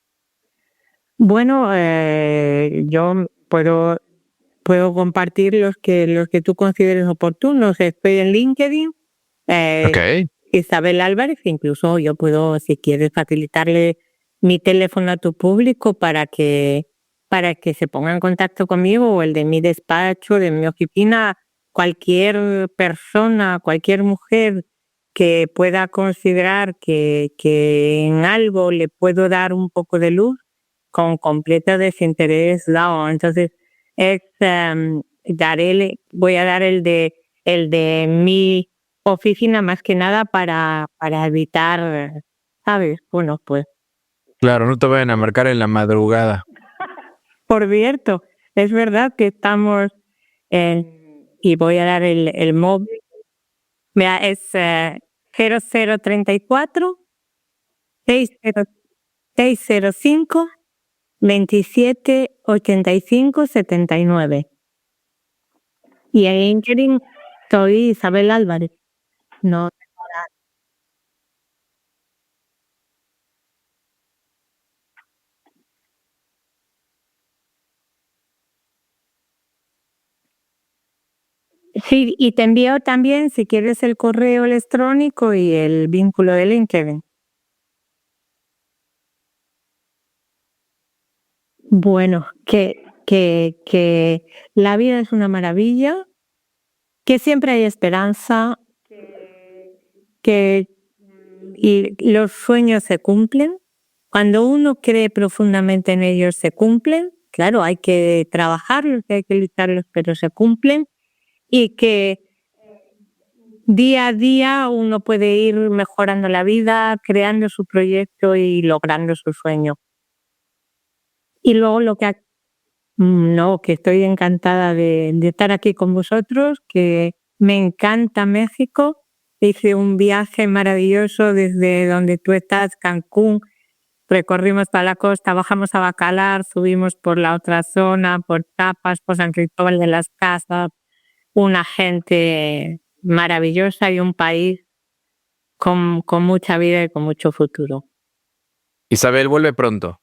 Bueno, yo puedo compartir los que tú consideres oportunos. Estoy en LinkedIn, Ok. Isabel Álvarez, incluso yo puedo, si quieres, facilitarle mi teléfono a tu público para que se ponga en contacto conmigo, o el de mi despacho, de mi oficina. Cualquier persona, cualquier mujer que pueda considerar que en algo le puedo dar un poco de luz, con completo desinterés dado. Entonces, voy a dar el de mi oficina, más que nada para evitar, ¿sabes? Bueno, pues. Claro, no te vayan a marcar en la madrugada. Por cierto, es verdad que estamos y voy a dar el móvil. Mira, es 0034 605 27 85 79. Y en LinkedIn soy Isabel Álvarez. No. Sí, y te envío también, si quieres, el correo electrónico y el vínculo de LinkedIn. Bueno, que que la vida es una maravilla, que siempre hay esperanza, que los sueños se cumplen. Cuando uno cree profundamente en ellos, se cumplen. Claro, hay que trabajarlos, hay que lucharlos, pero se cumplen. Y que día a día uno puede ir mejorando la vida, creando su proyecto y logrando su sueño. Y luego que estoy encantada de estar aquí con vosotros, que me encanta México. Hice un viaje maravilloso desde donde tú estás, Cancún. Recorrimos para la costa, bajamos a Bacalar, subimos por la otra zona, por Chiapas, por San Cristóbal de las Casas. Una gente maravillosa y un país con mucha vida y con mucho futuro. Isabel, vuelve pronto.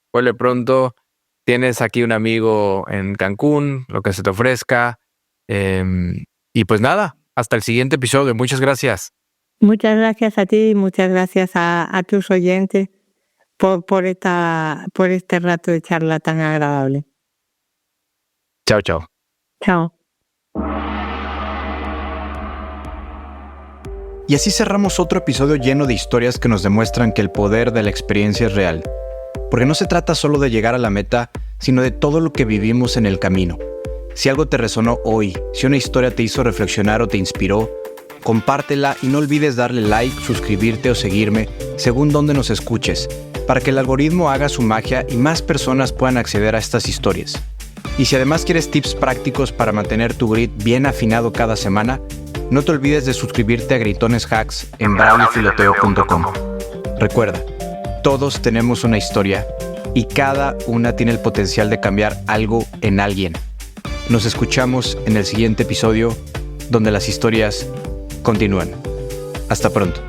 Tienes aquí un amigo en Cancún, lo que se te ofrezca. Y pues nada, hasta el siguiente episodio. Muchas gracias. Muchas gracias a ti y muchas gracias a tus oyentes por este rato de charla tan agradable. Chao, chao. Chao. Y así cerramos otro episodio lleno de historias que nos demuestran que el poder de la experiencia es real. Porque no se trata solo de llegar a la meta, sino de todo lo que vivimos en el camino. Si algo te resonó hoy, si una historia te hizo reflexionar o te inspiró, compártela y no olvides darle like, suscribirte o seguirme, según donde nos escuches, para que el algoritmo haga su magia y más personas puedan acceder a estas historias. Y si además quieres tips prácticos para mantener tu grit bien afinado cada semana, no te olvides de suscribirte a Gritones Hacks en braulifiloteo.com. Recuerda, todos tenemos una historia y cada una tiene el potencial de cambiar algo en alguien. Nos escuchamos en el siguiente episodio, donde las historias continúan. Hasta pronto.